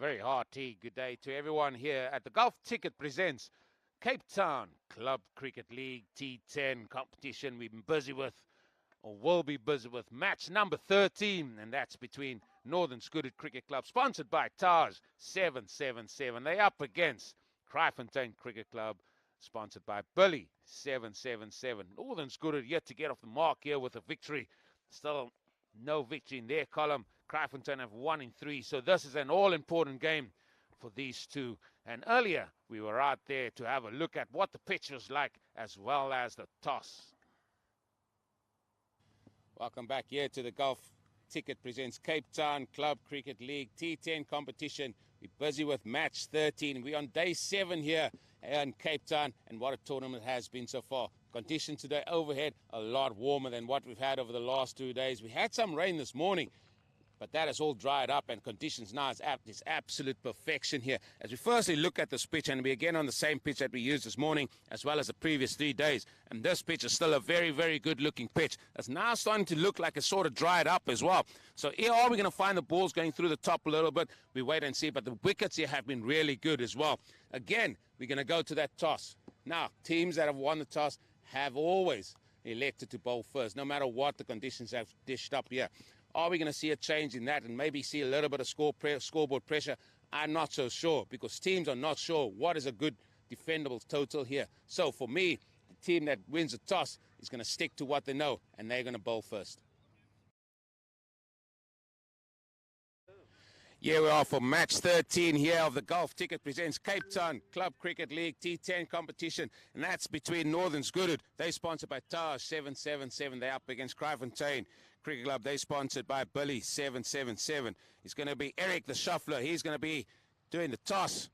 very hearty good day to everyone here at the Golf Ticket presents Cape Town Club Cricket League T10 competition. We've been busy with, or will be busy with, match number 13, and that's between Northern Goodwood Cricket Club, sponsored by Taj 777. They're up against Kraaifontein Cricket Club, sponsored by Billy 777. Northern Goodwood yet to get off the mark here with a victory. Still no victory in their column. Kraaifontein have 1 in 3, so this is an all-important game for these two. And earlier, we were out there to have a look at what the pitch was like, as well as the toss. Welcome back here to the Golf Ticket presents Cape Town Club Cricket League T10 competition. We're busy with match 13. We're on day 7 here in Cape Town, and what a tournament has been so far. Conditions today overhead a lot warmer than what we've had over the last 2 days. We had some rain this morning, but that has all dried up, and conditions now is absolute perfection here. As we firstly look at this pitch, and we're again on the same pitch that we used this morning, as well as the previous 3 days. And this pitch is still a very, very good looking pitch. It's now starting to look like it's sort of dried up as well. So here are we going to find the balls going through the top a little bit? We wait and see, but the wickets here have been really good as well. Again, we're going to go to that toss. Now, teams that have won the toss have always elected to bowl first, no matter what the conditions have dished up here. Are we going to see a change in that and maybe see a little bit of scoreboard pressure? I'm not so sure, because teams are not sure what is a good defendable total here. So for me, the team that wins the toss is going to stick to what they know, and they're going to bowl first. Here we are for match 13 here of the Golf Ticket presents Cape Town Club Cricket League T10 competition, and that's between Northern Goodwood. They're sponsored by Taj 777. They're up against Kraaifontein Cricket Club. They're sponsored by Billy 777. It's going to be Eric the Shuffler. He's going to be doing the toss,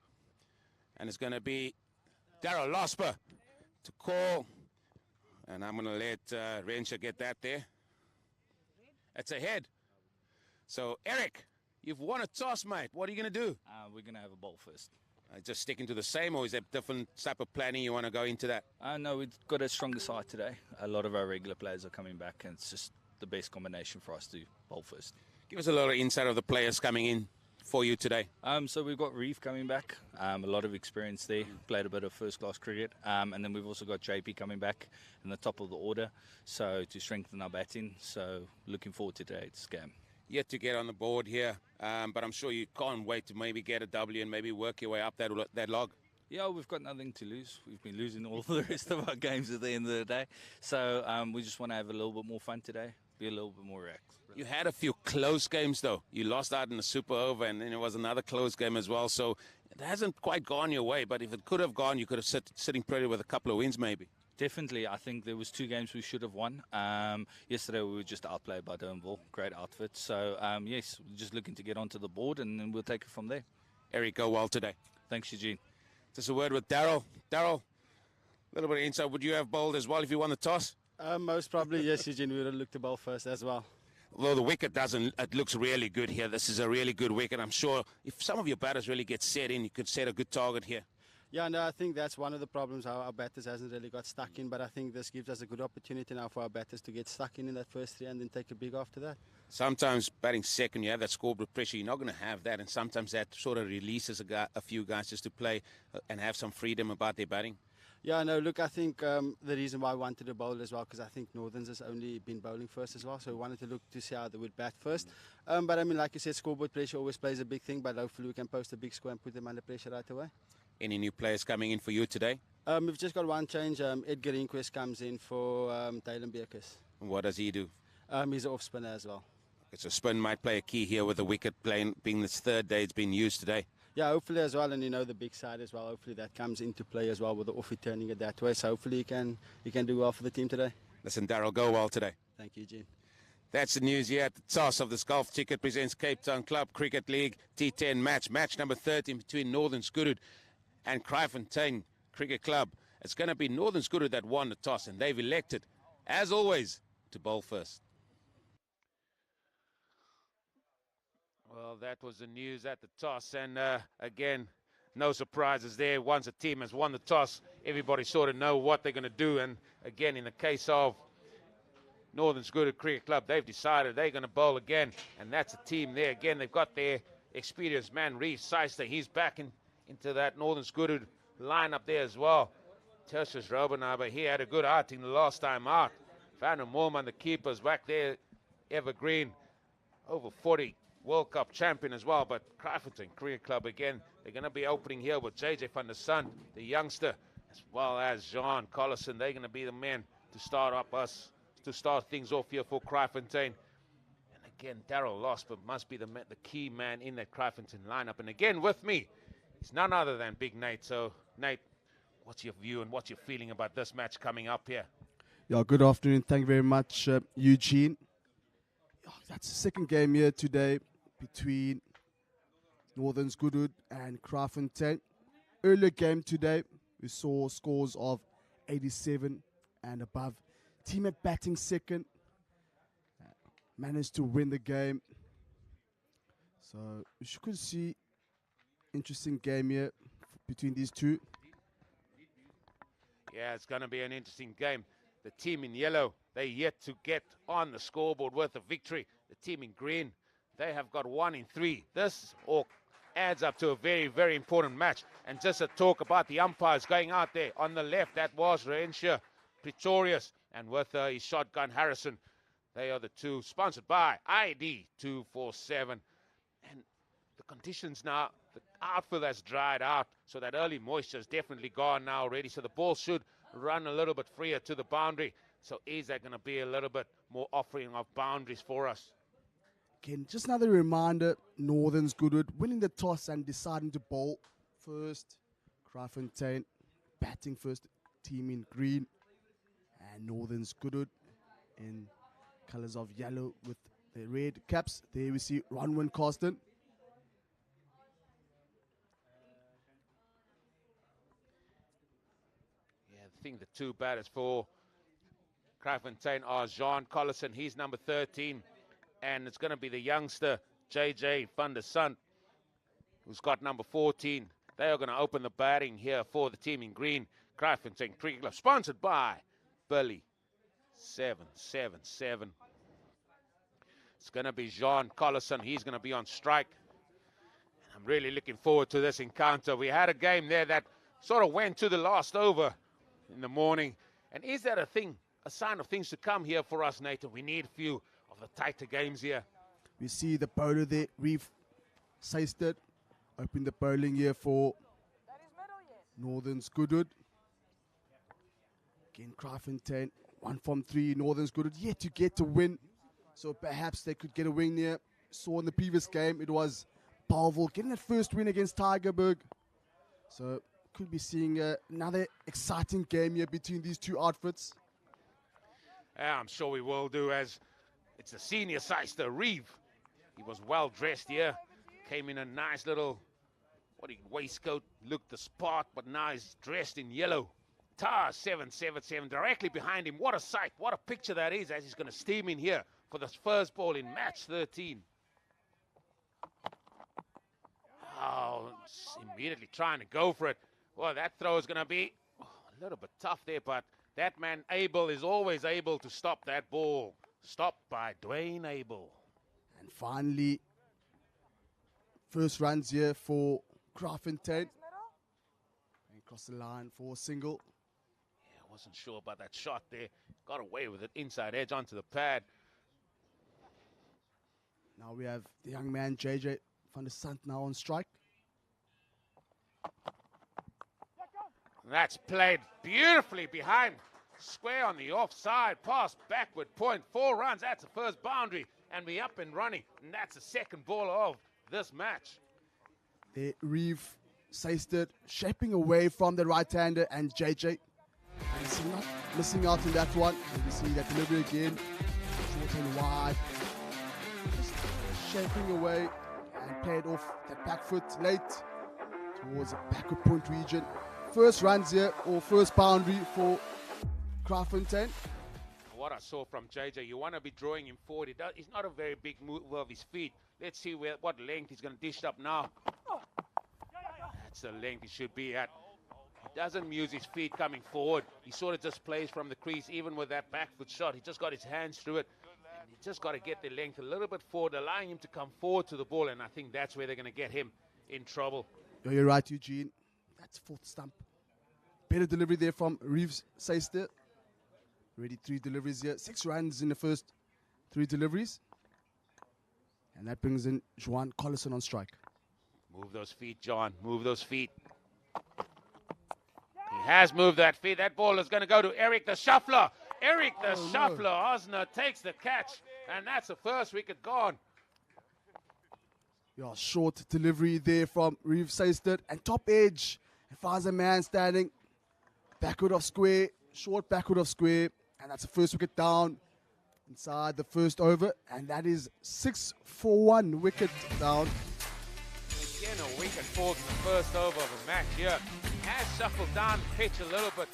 and it's going to be Daryl Losper to call, and I'm going to let Rensha get that there. It's a head. So Eric, you've won a toss, mate. What are you going to do? We're going to have a bowl first. Just sticking to the same, or is there different type of planning you want to go into that? No, we've got a stronger side today. A lot of our regular players are coming back, and it's just the best combination for us to bowl first. Give us a little insight of the players coming in for you today. So we've got Reeve coming back, a lot of experience there, played a bit of first-class cricket, and then we've also got JP coming back in the top of the order, so to strengthen our batting. So looking forward to today's game. Yet to get on the board here, but I'm sure you can't wait to maybe get a W and maybe work your way up that log. Yeah, we've got nothing to lose. We've been losing all the rest of our games at the end of the day. So we just want to have a little bit more fun today, be a little bit more relaxed. You had a few close games, though. You lost out in the Super Over, and then it was another close game as well. So it hasn't quite gone your way, but if it could have gone, you could have sitting pretty with a couple of wins maybe. Definitely. I think there was 2 games we should have won. Yesterday we were just outplayed by Durnville. Great outfit. So, yes, we're just looking to get onto the board, and then we'll take it from there. Eric, go well today. Thanks, Eugene. Just a word with Daryl. Daryl, a little bit of insight. Would you have bowled as well if you won the toss? Most probably, yes, Eugene. We would have looked to bowl first as well. Although the wicket doesn't, it looks really good here. This is a really good wicket. I'm sure if some of your batters really get set in, you could set a good target here. Yeah, no, I think that's one of the problems. Our batters hasn't really got stuck in, but I think this gives us a good opportunity now for our batters to get stuck in that first 3 and then take a big after that. Sometimes batting second, you have that scoreboard pressure. You're not going to have that, and sometimes that sort of releases a few guys just to play and have some freedom about their batting. Yeah, no, look, I think the reason why I wanted to bowl as well, because I think Northerns has only been bowling first as well, so we wanted to look to see how they would bat first. But I mean, like you said, scoreboard pressure always plays a big thing, but hopefully we can post a big score and put them under pressure right away. Any new players coming in for you today? We've just got one change. Edgar Inquest comes in for Dylan Beekers. What does he do? He's an off spinner as well. So spin might play a key here with the wicket being this 3rd day it's been used today. Yeah, hopefully as well, and the big side as well. Hopefully that comes into play as well with the offie turning it that way. So hopefully he can do well for the team today. Listen, Daryl, go well today. Thank you, Eugene. That's the news here at the toss of this Golf Ticket presents Cape Town Club Cricket League T10 match number 13 between Northern Goodwood and Kraaifontein Cricket Club. It's going to be Northern Goodwood that won the toss, and they've elected, as always, to bowl first. Well, that was the news at the toss, and again, no surprises there. Once a team has won the toss, everybody sort of know what they're going to do, and again, in the case of Northern Goodwood Cricket Club, they've decided they're going to bowl again, and that's a team there. Again, they've got their experienced man, Reece Seister. He's back into that Northern Goodwood lineup there as well. Tertius Robenaber, he had a good outing the last time out. Van der Moorman, the keeper's back there, evergreen, over 40 World Cup champion as well. But Kraaifontein Cricket Club again, they're going to be opening here with JJ van der Sant, the youngster, as well as Jean Collison. They're going to be the men to start things off here for Kraaifontein. And again, Darryl lost, but must be the key man in that Kraaifontein lineup. And again, with me, it's none other than Big Nate. So, Nate, what's your view and what's your feeling about this match coming up here? Yeah, good afternoon. Thank you very much, Eugene. Yeah, that's the second game here today between Northern Goodwood and Kraaifontein. Earlier game today, we saw scores of 87 and above. Team at batting second managed to win the game. So we could see interesting game here between these two. Yeah, it's going to be an interesting game. The team in yellow, they're yet to get on the scoreboard with a victory. The team in green, they have got 1 in 3. This all adds up to a very, very important match. And just a talk about the umpires going out there. On the left, that was Renshaw Pretorius, and with his shotgun Harrison. They are the two, sponsored by ID 247. And the conditions now, the outfield has dried out, so that early moisture is definitely gone now already. So the ball should run a little bit freer to the boundary. So is that going to be a little bit more offering of boundaries for us? Again, just another reminder, Northern Goodwood winning the toss and deciding to bowl first. Kraaifontein batting first, team in green. And Northern Goodwood in colours of yellow with the red caps. There we see Ronwin Carsten. I think the two batters for Kraaifontein are Jean Collison, he's number 13, and it's going to be the youngster JJ van der Sant, who's got number 14. They are going to open the batting here for the team in green. Kraaifontein Cricket Club, sponsored by Billy 777. It's going to be Jean Collison, he's going to be on strike. I'm really looking forward to this encounter. We had a game there that sort of went to the last over in the morning. And is that a sign of things to come here for us, Nathan? We need a few of the tighter games here. We see the bowler there, Reece Seister, open the bowling here for Northern Goodwood. Again, Kraaifontein, 1 from 3. Northern Goodwood yet to get a win. So perhaps they could get a win here. Saw in the previous game, it was Bellville getting that first win against Tygerberg. So could be seeing another exciting game here between these two outfits. Yeah, I'm sure we will do, as it's the senior Seister, Reeve. He was well dressed here. Came in a nice little waistcoat, looked the spot, but now he's dressed in yellow. Tar 777 directly behind him. What a sight, what a picture that is, as he's going to steam in here for the first ball in match 13. Oh, immediately trying to go for it. Well, that throw is going to be a little bit tough there, but that man Abel is always able to stop that ball. Stopped by Dwayne Abel. And finally, first runs here for Kraaifontein. And cross the line for a single. Yeah, I wasn't sure about that shot there. Got away with it, inside edge onto the pad. Now we have the young man JJ van der Sant now on strike. That's played beautifully behind. Square on the offside. Pass backward point. 4 runs. That's the first boundary. And we up and running. And that's the second ball of this match. The Reece Seister shaping away from the right-hander and JJ. And so not missing out on that one. And we see that delivery again. Short and wide. Just shaping away and played off the back foot late towards the backward point region. First runs here, or first boundary for Kraaifontein. What I saw from JJ, you want to be drawing him forward. He's not a very big move of his feet. Let's see what length he's going to dish up now. That's the length he should be at. He doesn't use his feet coming forward. He sort of just plays from the crease, even with that back foot shot. He just got his hands through it. And he just got to get the length a little bit forward, allowing him to come forward to the ball, and I think that's where they're going to get him in trouble. You're right, Eugene. That's fourth stump. Better delivery there from Reeves Seister. Already 3 deliveries here. 6 runs in the first 3 deliveries. And that brings in Juan Collison on strike. Move those feet, John. Move those feet. He has moved that feet. That ball is going to go to Eric the Shuffler. Eric the Shuffler. Osner takes the catch. And that's the first wicket gone. Yeah, short delivery there from Reeves Seister. And top edge. He finds a man standing backward of square. Short backward of square. And that's the first wicket down inside the first over. And that is 6 for 1 wicket down. Again, a wicket falls in the first over of a match here. He has shuffled down the pitch a little bit.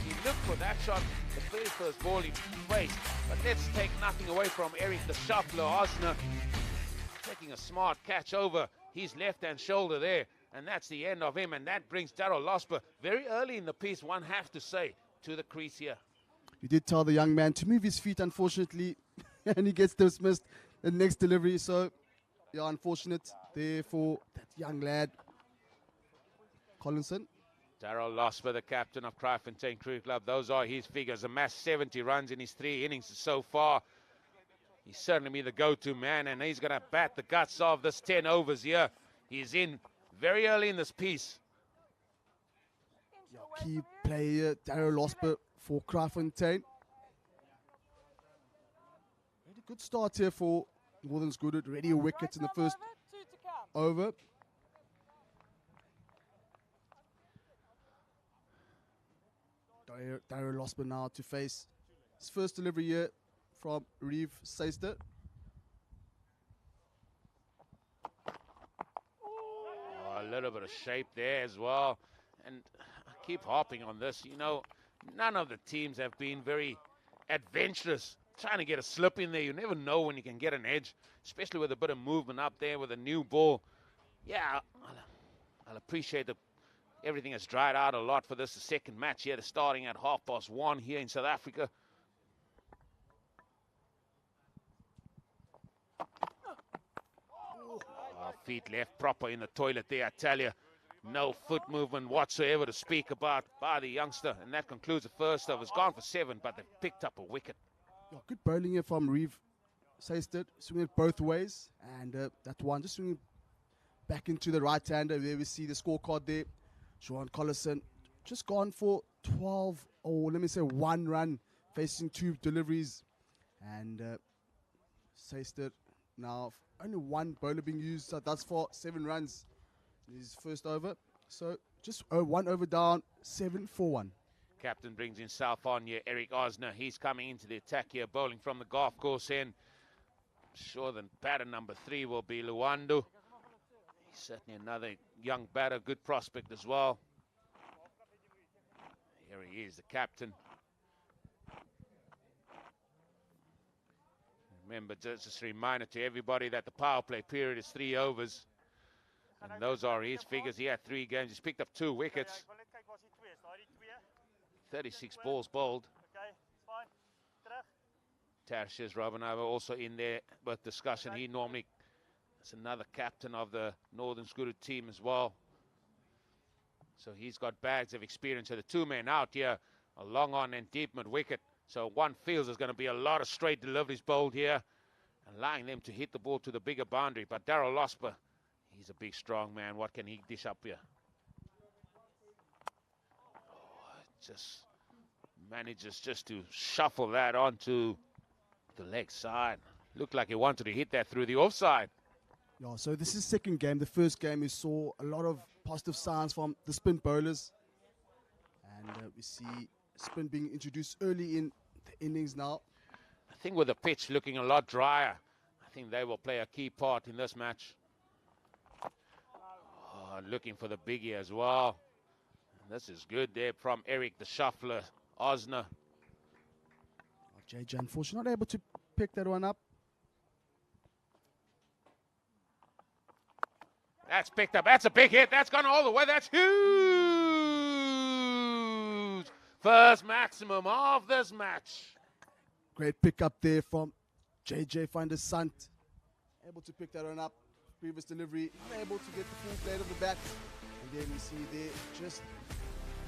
He looked for that shot, the very first ball he faced. But let's take nothing away from Eric the Shuffler. Osner taking a smart catch over his left-hand shoulder there. And that's the end of him. And that brings Darryl Losper very early in the piece, one have to say, to the crease here. You did tell the young man to move his feet, unfortunately, and he gets dismissed the next delivery. So, yeah, unfortunate there for that young lad, Collinson. Darryl Losper, the captain of Kraaifontein Cricket Club. Those are his figures. Amassed 70 runs in his 3 innings so far. He's certainly been the go-to man, and he's going to bat the guts of this 10 overs here. He's in very early in this piece. Yeah, key player, Darryl Losper for Kraaifontein. Really good start here for Northern's Goodwood. Already a wicket in the first over. Darryl Losper now to face his first delivery here from Reeves Seister. Oh, a little bit of shape there as well. And I keep harping on this. You know, none of the teams have been very adventurous trying to get a slip in there. You never know when you can get an edge, especially with a bit of movement up there with a new ball. Yeah, I'll appreciate that everything has dried out a lot for this. The second match here, starting at 1:30 here in South Africa. Oh, feet left proper in the toilet there, I tell you. No foot movement whatsoever to speak about by the youngster. And that concludes the first over. It's gone for 7, but they've picked up a wicket. Yeah, good bowling here from Reeves Seister. Swinging it both ways. And that one just swinging back into the right-hander. There we see the scorecard there. Juan Collison just gone for 12, or let me say 1 run, facing 2 deliveries. And Seister now only 1 bowler being used. So that's for 7 runs. His first over. So just 1 over down, 7 for 1. Captain brings himself on here, Eric Osner. He's coming into the attack here, bowling from the golf course end. Sure that batter number 3 will be Luando. He's certainly another young batter, good prospect as well. Here he is, the captain. Remember, just a reminder to everybody that the power play period is 3 overs. And those are his figures. He had 3 games. He's picked up 2 wickets. 36 balls bowled. Tertius Robinova also in there with discussion. He normally is another captain of the Northern Goodwood team as well. So he's got bags of experience. So the 2 men out here, a long on and deep mid wicket. So one feels there's going to be a lot of straight deliveries bowled here, allowing them to hit the ball to the bigger boundary. But Darryl Losper, he's a big, strong man. What can he dish up here? Oh, just manages just to shuffle that onto the leg side. Looked like he wanted to hit that through the offside. Yeah, so this is second game. The first game we saw a lot of positive signs from the spin bowlers. And we see spin being introduced early in the innings now. I think with the pitch looking a lot drier, I think they will play a key part in this match. Oh, looking for the biggie as well. And this is good there from Eric the Shuffler, Osner. JJ, unfortunately, not able to pick that one up. That's picked up. That's a big hit. That's gone all the way. That's huge. First maximum of this match. Great pick up there from JJ van der Sant able to pick that one up. Previous delivery, unable to get the full blade of the bat. And then we see there just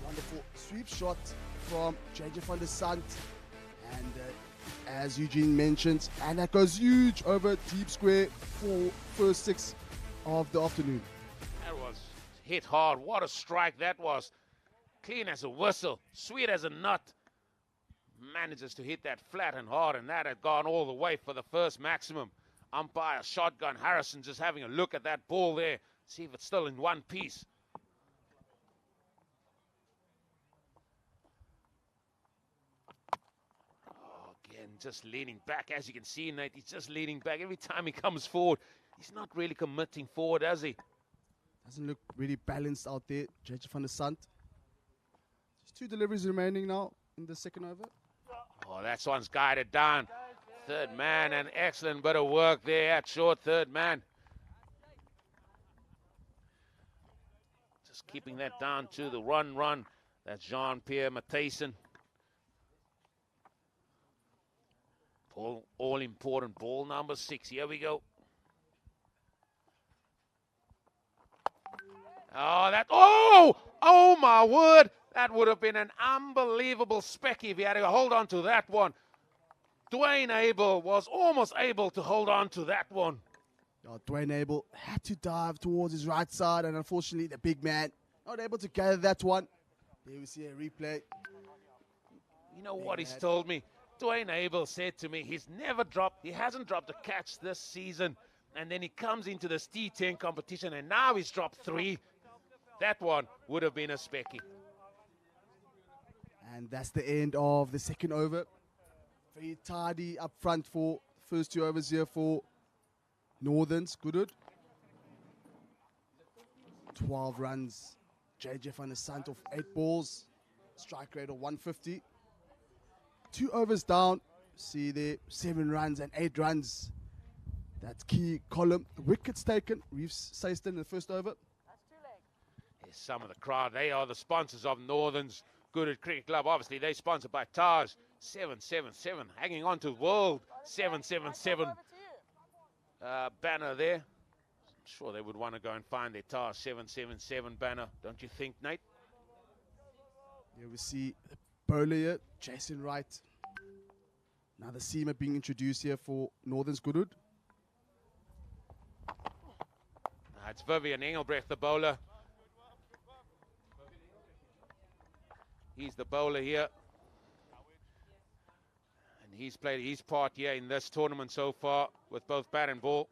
wonderful sweep shot from JJ van der Sant. And as Eugene mentioned, and that goes huge over deep square for first 6 of the afternoon. That was hit hard. What a strike that was. Clean as a whistle, sweet as a nut. Manages to hit that flat and hard, and that had gone all the way for the first maximum. Umpire shotgun Harrison just having a look at that ball there, see if it's still in one piece. Oh, again, just leaning back. As you can see, Nate, he's just leaning back. Every time he comes forward, he's not really committing forward, does he? Doesn't look really balanced out there, JJ van der Sant. Just 2 deliveries remaining now in the second over. Oh, that one's guided down. Third man, an excellent bit of work there at short third man. Just keeping that down to the run. That's Jean-Pierre Matheson. All important ball number 6. Here we go. Oh my word. That would have been an unbelievable specky if he had to hold on to that one. Dwayne Abel was almost able to hold on to that one. Dwayne Abel had to dive towards his right side, and unfortunately the big man not able to gather that one. There we see a replay. You know what he's told me? Dwayne Abel said to me, he hasn't dropped a catch this season. And then he comes into this T10 competition, and now he's dropped 3. That one would have been a specky. And that's the end of the second over. Very tidy up front for the first 2 overs here for Northerns. Goodwood. 12 runs. JJ van der Sant off 8 balls. Strike rate of 150. 2 overs down. See there, 7 runs and 8 runs. That key column. Wickets taken. Reeves Seiston in the first over. Here's some of the crowd. They are the sponsors of Northerns Goodwood Cricket Club. Obviously, they're sponsored by Taj. 777. Hanging on to World 777 banner there. I'm sure they would want to go and find their Taj 777 banner. Don't you think, Nate? Here we see the bowler here, Jason Wright. Another seamer being introduced here for Northerns Goodwood. It's Vivian Engelbrecht, the bowler. He's the bowler here. And he's played his part here in this tournament so far with both bat and ball.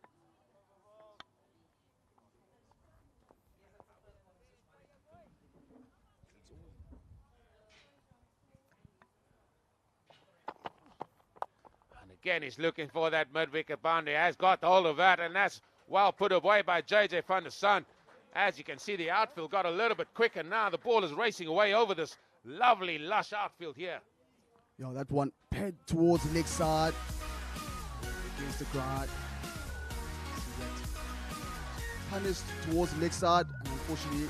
And again, he's looking for that mid-wicket boundary. Has got hold of that, and that's well put away by JJ van der Sant. As you can see, the outfield got a little bit quicker now. The ball is racing away over this lovely, lush outfield here. That one paired towards the leg side. Against the ground. See that punished towards the leg side. And unfortunately,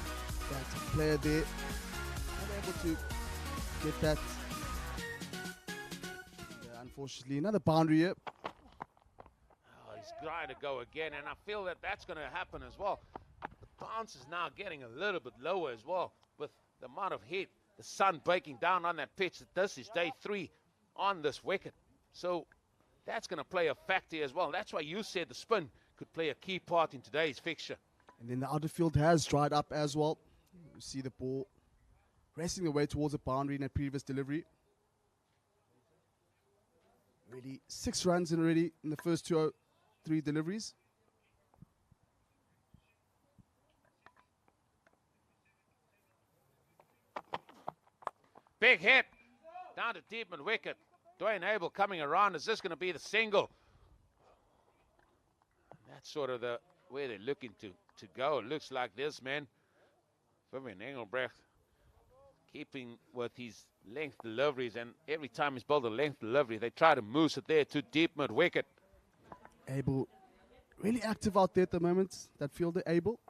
that player there not able to get that. Unfortunately, another boundary here. He's trying to go again, and I feel that that's going to happen as well. The bounce is now getting a little bit lower as well with the amount of heat. The sun breaking down on that pitch. This is day 3 on this wicket. So that's going to play a factor as well. That's why you said the spin could play a key part in today's fixture. And then the outer field has dried up as well. You see the ball racing the way towards the boundary in a previous delivery. Really 6 runs in already in the first 3 deliveries. Big hit down to deep mid wicket. Dwayne Abel coming around. Is this going to be the single? That's sort of the way they're looking to go. It looks like this, man. Vivian Engelbrecht keeping with his length deliveries, and every time he's bowled a length delivery, they try to moose it there to deep mid wicket. Abel really active out there at the moment, that fielder Abel.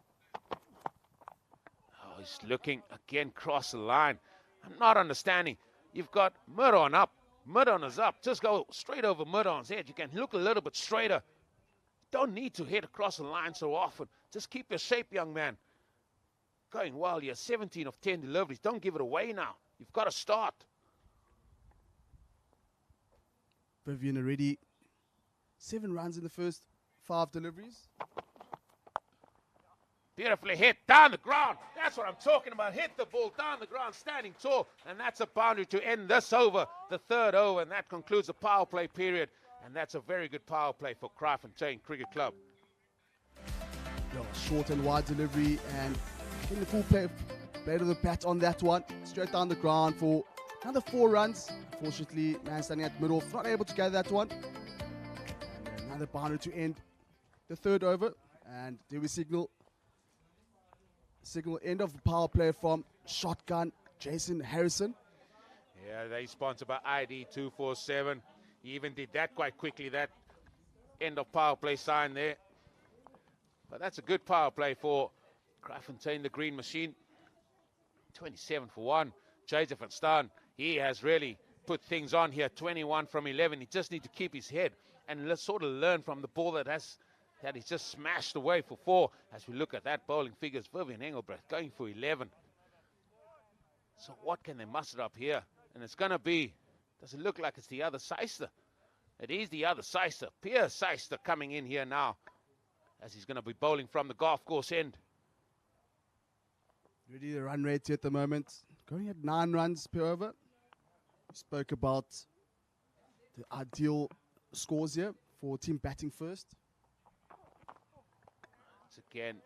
Oh, he's looking again cross the line. I'm not understanding. You've got mid on up. Mid-on is up. Just go straight over mid-on's head. You can look a little bit straighter. Don't need to hit across the line so often. Just keep your shape, young man. Going well here. 17 of 10 deliveries. Don't give it away now. You've got to start. Vivian already 7 runs in the first 5 deliveries. Beautifully hit down the ground. That's what I'm talking about. Hit the ball down the ground, standing tall. And that's a boundary to end this over, the 3rd over. And that concludes the power play period. And that's a very good power play for Kraaifontein Cricket Club. Short and wide delivery, and getting the full play of the bat on that one. Straight down the ground for another 4 runs. Unfortunately, man standing at mid-off, not able to gather that one. And another boundary to end the 3rd over. And there we signal end of the power play from shotgun Jason Harrison. Yeah, they sponsored by ID 247. He even did that quite quickly, that end of power play sign there. But that's a good power play for Kraaifontein, the green machine. 27 for 1. JJ van Staan, he has really put things on here. 21 from 11. He just needs to keep his head and let's sort of learn from the ball that he's just smashed away for 4. As we look at that bowling figures, Vivian Engelbrecht going for 11. So what can they muster up here? And it's going to be, does it look like it's the other Seister? It is the other Seister. Pierre Seister coming in here now, as he's going to be bowling from the golf course end. Really the run rate here at the moment, going at 9 runs per over. We spoke about the ideal scores here for team batting first. Again,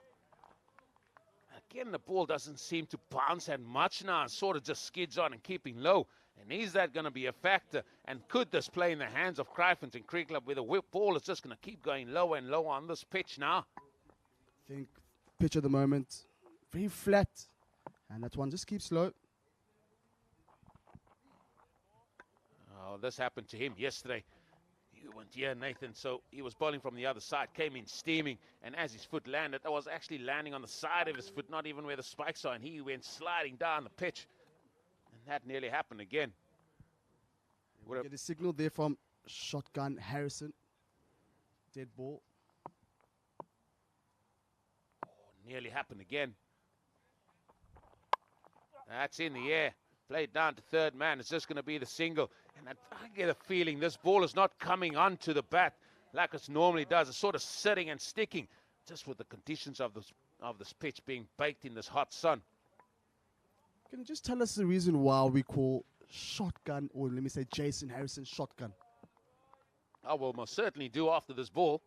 the ball doesn't seem to bounce that much now. It sort of just skids on and keeping low. And is that going to be a factor? And could this play in the hands of Kraaifontein Cricket Club, where the whip ball is just going to keep going lower and lower on this pitch now? I think pitch at the moment, very flat. And that one just keeps low. Oh, this happened to him yesterday. You weren't here, Nathan, so he was bowling from the other side, came in steaming, and as his foot landed, that was actually landing on the side of his foot, not even where the spikes are, and he went sliding down the pitch. And that nearly happened again. Get a signal there from shotgun Harrison. Dead ball. Oh, nearly happened again. That's in the air. Played down to 3rd man. It's just going to be the single. And I get a feeling this ball is not coming onto the bat like it normally does. It's sort of sitting and sticking, just with the conditions of this pitch being baked in this hot sun. Can you just tell us the reason why we call shotgun, or let me say Jason Harrison, shotgun? I will most certainly do after this ball.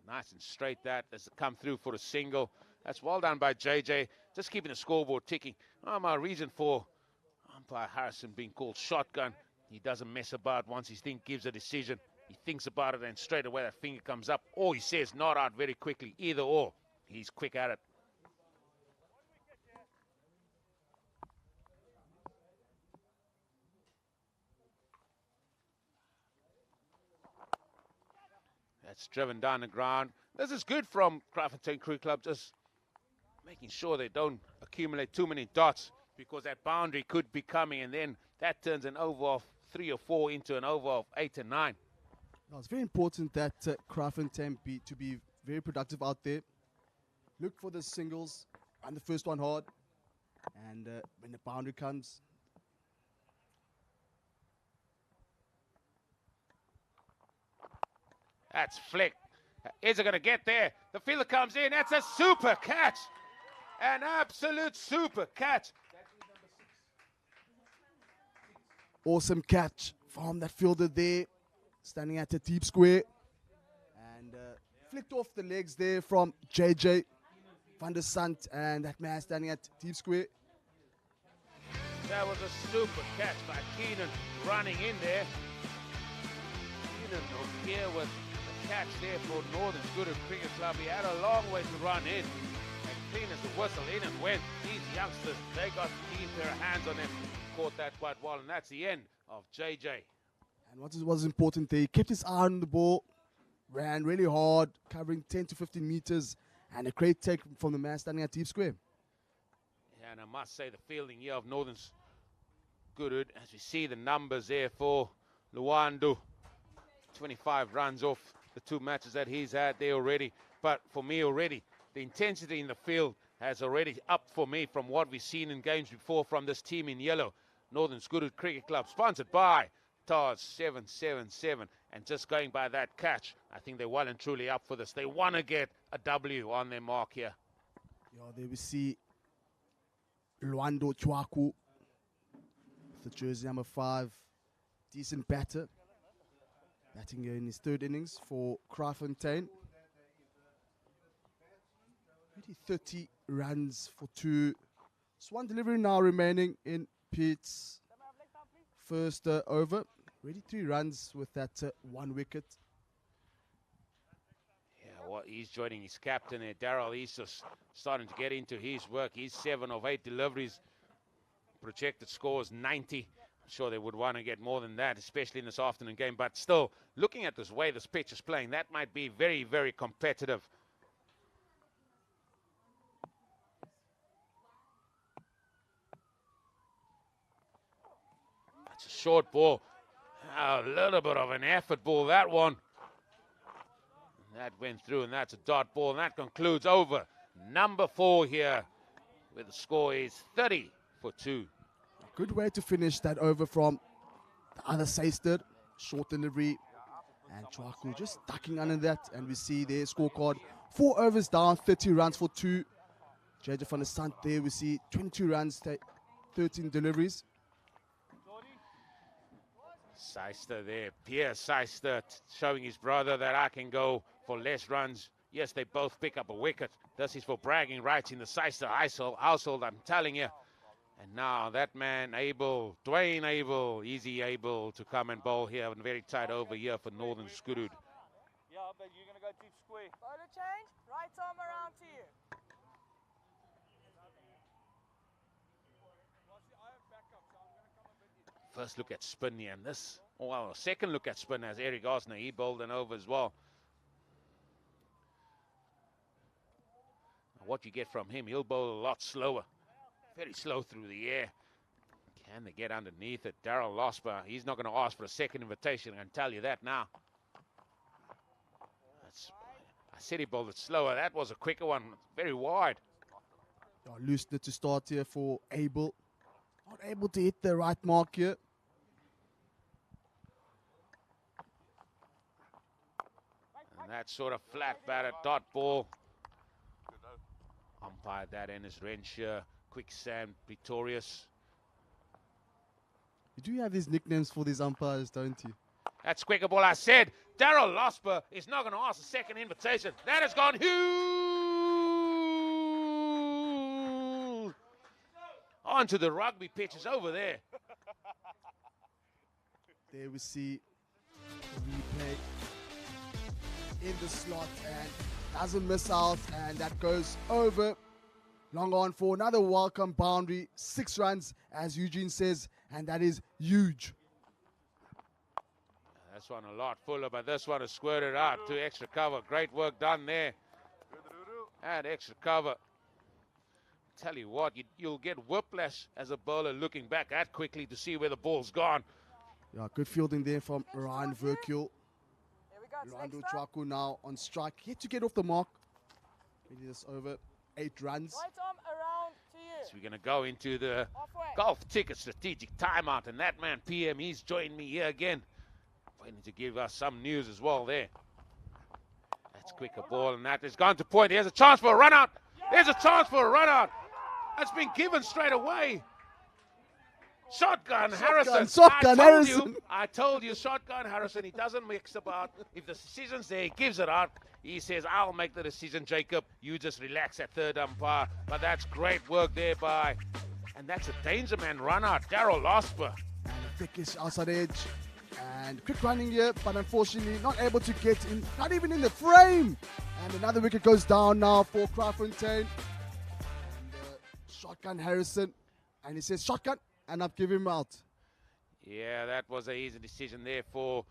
Nice and straight that as it come through for a single. That's well done by JJ. Just keeping the scoreboard ticking. My reason for umpire Harrison being called shotgun, he doesn't mess about once he gives a decision. He thinks about it and straight away that finger comes up. Or he says not out very quickly. Either or. He's quick at it. That's driven down the ground. This is good from Kraaifontein Cricket Club, just making sure they don't accumulate too many dots, because that boundary could be coming, and then that turns an over of 3 or 4 into an over of 8 and 9. Now, it's very important that Kraaifontein to be very productive out there. Look for the singles, run the first one hard, and when the boundary comes, that's flicked. Is it going to get there? The fielder comes in. That's a super catch. An absolute super catch. awesome catch from that fielder there, standing at a deep square. And flicked off the legs there from JJ van der Sant, and that man standing at deep square. That was a super catch by Keenan running in there. Keenan here with the catch there for Northern's Goodwood Cricket Club. He had a long way to run in. And clean as the whistle, in and went. These youngsters, they got a keen pair of hands on them. Caught that quite well, and that's the end of JJ. And what was important there, he kept his eye on the ball, ran really hard, covering 10 to 15 meters, and a great take from the man standing at deep square. And I must say the fielding here of Northern's Goodwood, as we see the numbers there for Luando. 25 runs off the 2 matches that he's had there already. But for me already, the intensity in the field has already upped for me from what we've seen in games before from this team in yellow. Northern's Goodwood Cricket Club, sponsored by TARS 777. And just going by that catch, I think they're well and truly up for this. They want to get a W on their mark here. Yeah, there we see Luando Chwaku, the jersey number 5, decent batter. Batting here in his 3rd innings for Kraaifontein. Already 30 runs for 2. Just 1 delivery now remaining in Pete's first over. Already 3 runs with that 1 wicket. Yeah, well, he's joining his captain there, Daryl. He's just starting to get into his work. He's 7 of 8 deliveries. Projected score is 90. I'm sure they would want to get more than that, especially in this afternoon game. But still, looking at this way this pitch is playing, that might be very, very competitive. That's a short ball. A little bit of an effort ball, that one. That went through, and that's a dot ball. And that concludes over number 4 here, where the score is 30 for 2. Good way to finish that over from the other Seister. Short delivery. And Chwaku just ducking under that. And we see their scorecard. 4 overs down, 30 runs for 2. JJ van der Sant there, we see 22 runs, 13 deliveries. Seister there, Pierre Seister showing his brother that I can go for less runs. Yes, they both pick up a wicket. This is for bragging rights in the Seister household, I'm telling you. And now that man, Dwayne is he able to come and bowl here. A very tight over here for Northern Goodwood. Yeah, but you're going to go deep square. Bowler change, right arm around to you. First look at spin here, and this, well, second look at spin as Eric Osner, he bowled an over as well. What you get from him, he'll bowl a lot slower. Very slow through the air. Can they get underneath it? Daryl Losper, he's not going to ask for a second invitation, I can tell you that now. I said he bowled it slower. That was a quicker one, very wide. Loosener to start here for Abel. Not able to hit the right mark here. And that sort of flat batted dot ball. Umpired that in is Renshaw, Quicksand, Pretorius. You do have these nicknames for these umpires, don't you? That's quicker ball, I said. Daryl Losper is not going to ask a second invitation. That has gone huge. Onto the rugby pitches over there. There we see the replay in the slot and doesn't miss out, and that goes over. Long on for another welcome boundary. 6 runs, as Eugene says, and that is huge. This one a lot fuller, but this one is squirted out to extra cover. Great work done there. And extra cover. Tell you what, you'll get whiplash as a bowler looking back that quickly to see where the ball's gone. Yeah, good fielding there from Ryan Verkuil. Luando Chwaku now on strike. Yet to get off the mark. Maybe this over 8 runs. Right arm around to you. So we're going to go into the Halfway. golf ticket strategic timeout. And that man, PM, he's joined me here again. Waiting to give us some news as well there. That's quicker ball, and that is gone to point. Here's a chance for a run out. There's a chance for a run out. That's been given straight away. Shotgun Harrison. I told you, Shotgun Harrison. He doesn't mix about. If the decision's there, he gives it out. He says, I'll make the decision, Jacob. You just relax at third umpire. But that's great work there by. And that's a danger man run out. Daryl Losper. And a thickish outside edge. And quick running here, but unfortunately not able to get in, not even in the frame. And another wicket goes down now for Kraaifontein. And Shotgun Harrison. And he says, shotgun. And I've given him out. Yeah, that was an easy decision there for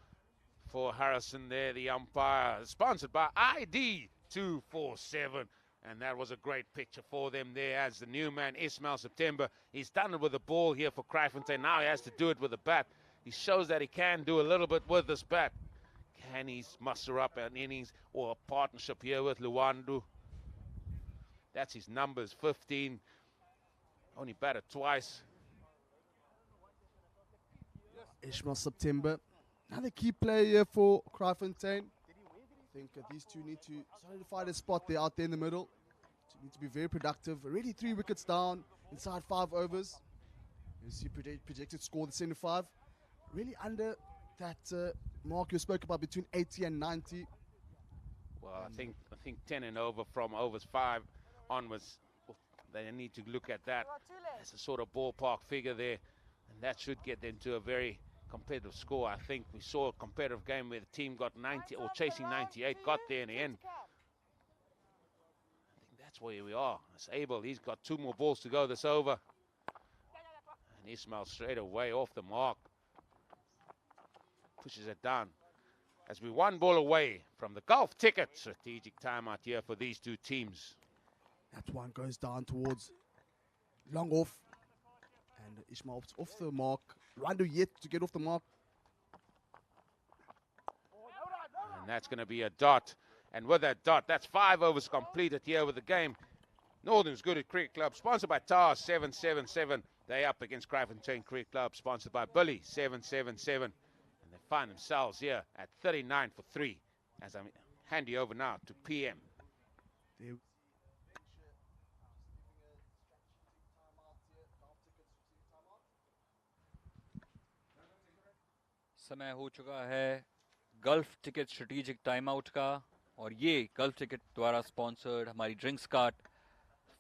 Harrison there, the umpire. Sponsored by ID 247. And that was a great picture for them there as the new man, Ismail September. He's done it with the ball here for Kraaifontein. Now he has to do it with the bat. He shows that he can do a little bit with this bat. Can he muster up an innings or a partnership here with Luandu? That's his numbers, 15. Only batted twice. Ismail September, another key player for Kraaifontein. I think these two need to solidify their spot there out there in the middle. Need to be very productive. Already 3 wickets down inside 5 overs. You see projected score the 75. Really under that mark you spoke about between 80 and 90. Well, I think 10 and over from overs 5 onwards. They need to look at that as a sort of ballpark figure there, and that should get them to a very competitive score. I think we saw a competitive game where the team got 90 or chasing 98, got there in the end. I think that's where we are. It's Abel, he's got 2 more balls to go this over. And Ismail straight away off the mark. Pushes it down. As we 1 ball away from the golf ticket. Strategic timeout here for these 2 teams. That one goes down towards long off. And Ismail off the mark. Randu yet to get off the mark. And that's going to be a dot. And with that dot, that's 5 overs completed here with the game. Northern's Goodwood Cricket Club, sponsored by TAR 777. They up against Kraaifontein Cricket Club, sponsored by Billy 777. And they find themselves here at 39 for 3. As I'm hand you over now to PM. समय हो चुका है gulf ticket strategic time out का, और ये gulf ticket द्वारा sponsored हमारी drinks cart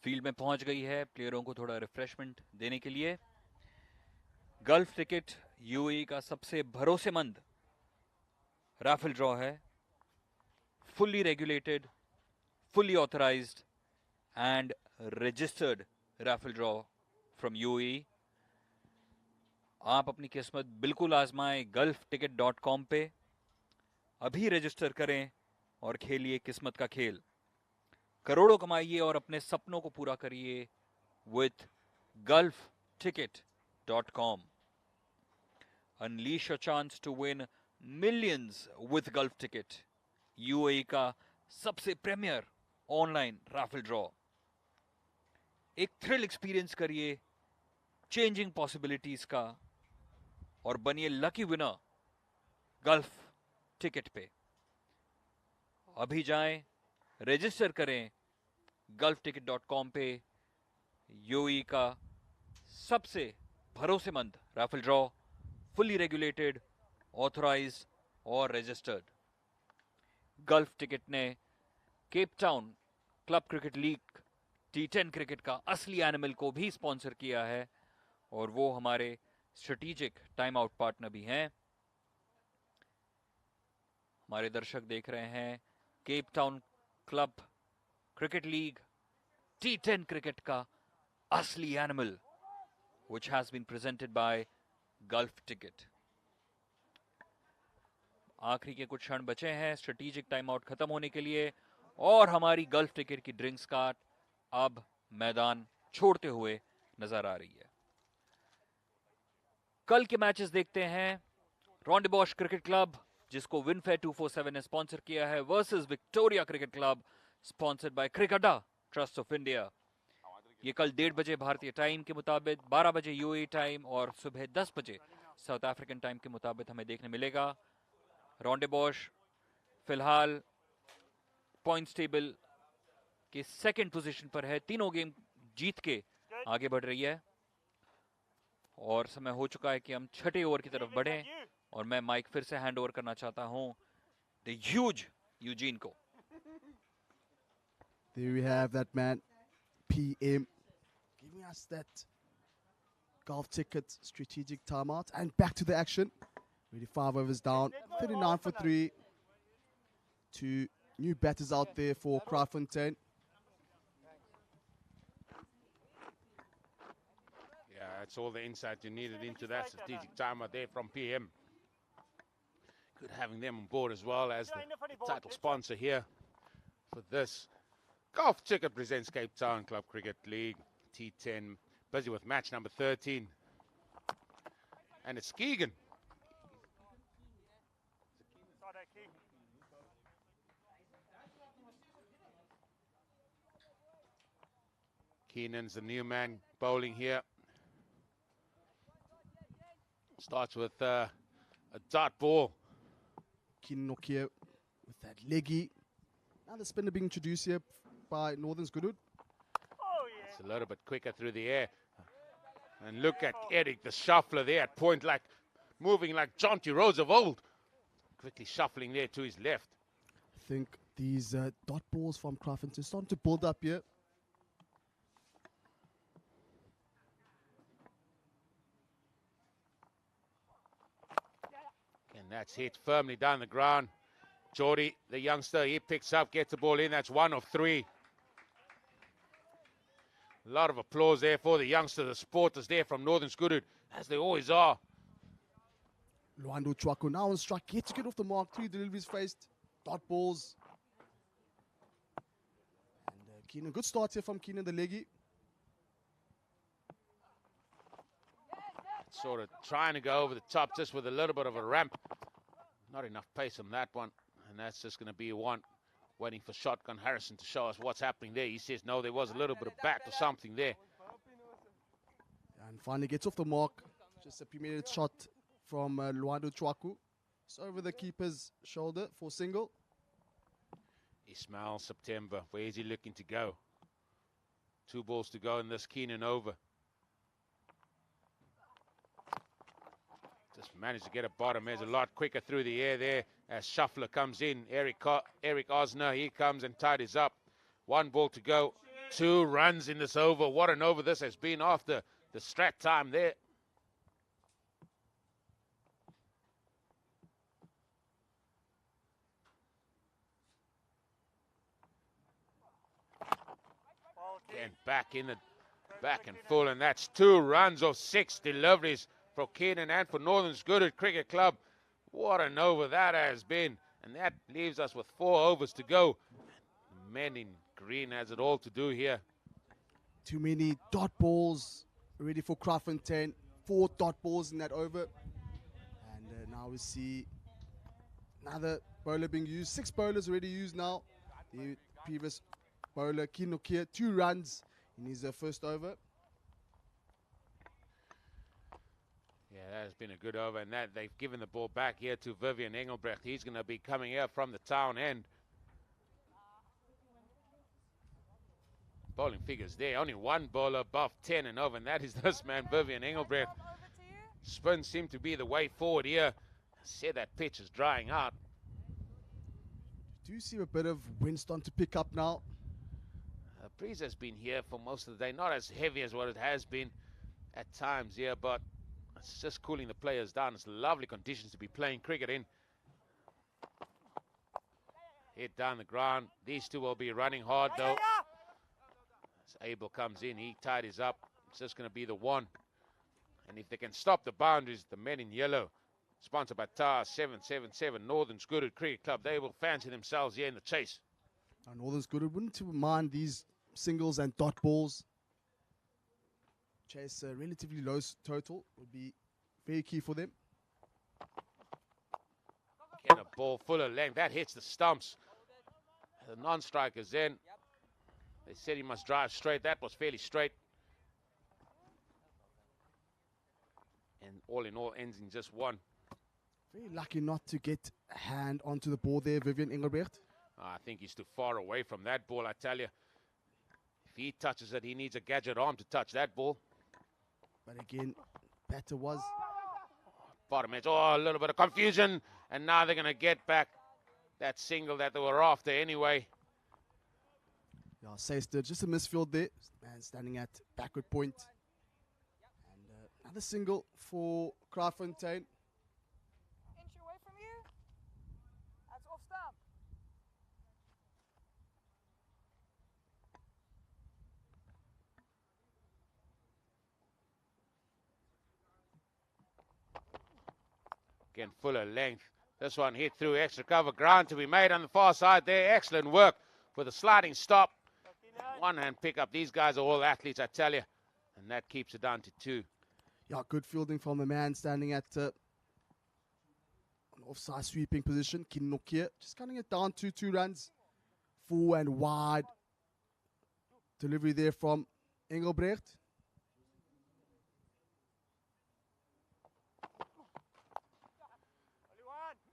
field में पहुंच गई है प्लेयरों को थोड़ा रिफ्रेशमेंट देने के लिए। गल्फ टिकट यूएई का सबसे भरोसेमंद राफल ड्रॉ है, fully regulated, fully authorised and registered Rafale draw from UAE. आप अपनी किस्मत बिल्कुल आजमाएं gulfticket.com पे, अभी रजिस्टर करें और खेलिए किस्मत का खेल। करोड़ों कमाइए और अपने सपनों को पूरा करिए with gulfticket.com। Unleash your chance to win millions with Gulf Ticket, UAE का सबसे प्रीमियर ऑनलाइन राफल ड्रॉ। एक थ्रिल एक्सपीरियंस करिए चेंजिंग पॉसिबिलिटीज का और बनिए लकी विनर गल्फ टिकट पे। अभी जाएं, रजिस्टर करें gulfticket.com पे। यूएई का सबसे भरोसेमंद Rafale draw, fully regulated, authorised और रजिस्टर्ड। गल्फ टिकट ने Cape Town club cricket league T10 cricket का असली एनिमल को भी स्पॉन्सर किया है, और वो हमारे स्ट्रेटेजिक टाइम आउट पार्टनर भी हैं। हमारे दर्शक देख रहे हैं Cape Town club cricket league T10 cricket का असली animal, which has been presented by Gulf Ticket। आखिरी के कुछ क्षण बचे हैं स्ट्रेटेजिक टाइम आउट खत्म होने के लिए, और हमारी गल्फ टिकट की ड्रिंक्स कार्ट अब मैदान छोड़ते हुए नजर आ रही है। कल के मैचेस देखते हैं। रॉन्डेबॉश क्रिकेट क्लब, जिसको विनफेयर 247 ने स्पॉन्सर किया है, versus Victoria cricket club, sponsored by क्रिकेटा ट्रस्ट ऑफ इंडिया। ये कल 1:30 बजे भारतीय टाइम के मुताबिक, 12 बजे यूएई टाइम और सुबह 10 बजे साउथ अफ्रीकन टाइम के मुताबिक हमें देखने मिलेगा। रॉन्डेबॉश फिलहाल पॉइंट्स टेबल के सेकंड पोजीशन पर है, तीनों गेम जीत के आगे बढ़ रही है, और समय हो चुका है कि हम छठे ओवर की तरफ बढ़ें, और मैं माइक फिर से हैंड ओवर करना चाहता हूं द ह्यूज यूजीन को। There we have that man, PM, giving us that golf ticket strategic timeout, and back to the action. Really 5 overs down, 39 for 3. 2 new batters out there for Kraaifontein. Yeah, that's all the insight you needed into that strategic timer there from PM. Good having them on board as well as the title sponsor here for this Golf Ticket presents Cape Town Club Cricket League T10. Busy with match number 13. And it's Keegan. Keenan's the new man bowling here. Starts with a dart ball. Keenan Nokia with that leggy. Now the spinner being introduced here by Northern's Goodwood. It's a little bit quicker through the air. And look at Eric, the shuffler there at point, like moving like Jaunty Rose of old. Quickly shuffling there to his left. I think these dot balls from Kraaifontein starting to build up here. And that's hit firmly down the ground. Geordie, the youngster, he picks up, gets the ball in. That's 1 of 3. A lot of applause there for the youngster, the supporters there from Northern Goodwood, as they always are. Luando Chwako now on strike, yet to get off the mark. 3 deliveries faced, dot balls. And Keenan, good start here from Keenan, the leggy. Sort of trying to go over the top just with a little bit of a ramp. Not enough pace on that one. And that's just going to be one. Waiting for Shotgun Harrison to show us what's happening there. He says, no, there was a little bit of bat or something there. And finally gets off the mark. Just a premeditated shot from Luando Chwaku. It's over the keeper's shoulder for single. Ismail September, where is he looking to go? 2 balls to go in this Keenan over. Just managed to get a bottom edge a lot quicker through the air there as Shuffler comes in. Eric Osner, he comes and tidies up. 1 ball to go. 2 runs in this over. What an over this has been after the strat time there. And back in the back and full, and that's 2 runs of 6 deliveries for Keenan and for Northern's Goodwood Cricket Club. What an over that has been. And that leaves us with 4 overs to go. The men in green has it all to do here. Too many dot balls ready for Kraaifontein. 4 dot balls in that over. And now we see another bowler being used. 6 bowlers already used now. The previous bowler, Kinokia, 2 runs in his first over. Yeah, that has been a good over, and that they've given the ball back here to Vivian Engelbrecht. He's going to be coming out from the town end. Bowling figures there. Only 1 bowler above 10 and over, and that is this man, Vivian Engelbrecht. Spin seemed to be the way forward here. I said that pitch is drying out. Do you see a bit of wind starting to pick up now? The breeze has been here for most of the day. Not as heavy as what it has been at times here, but it's just cooling the players down. It's lovely conditions to be playing cricket in. Hit down the ground. These 2 will be running hard though. As Abel comes in, he tidies up. It's just going to be the 1. And if they can stop the boundaries, the men in yellow, sponsored by TAR 777 Northern's Goodwood Cricket Club, they will fancy themselves here in the chase. Northern's Goodwood wouldn't mind these singles and dot balls. Chase a relatively low total would be very key for them. Get a ball full of length. That hits the stumps. The non-strikers then. They said he must drive straight. That was fairly straight. And all in all, ends in just 1. Very lucky not to get a hand onto the ball there, Vivian Engelbrecht. I think he's too far away from that ball, I tell you. If he touches it, he needs a gadget arm to touch that ball. But again, batter was Bottom edge. Oh, a little bit of confusion. And now they're going to get back that single that they were after anyway. Yeah, Seister, just a misfield there. Man standing at backward point. And another single for Kraaifontein. Inch away from you. That's off stump. Again, fuller length. This one hit through extra cover ground to be made on the far side there. Excellent work with a sliding stop. One hand pick up. These guys are all athletes, I tell you. And that keeps it down to 2. Yeah, good fielding from the man standing at an offside sweeping position. Kinokia just cutting it down to 2 runs. Full and wide. Delivery there from Engelbrecht.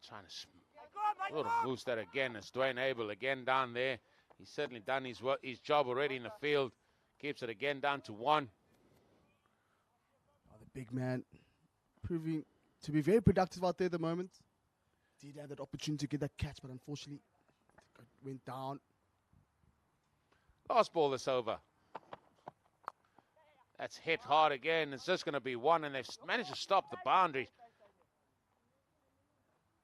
Trying to sort of boost that again. It's Dwayne Abel again down there. He's certainly done his job already in the field. Keeps it again down to 1. Oh, the big man proving to be very productive out there at the moment. Did have that opportunity to get that catch, but unfortunately it went down. Last ball this over. That's hit hard again. It's just going to be 1, and they've managed to stop the boundary.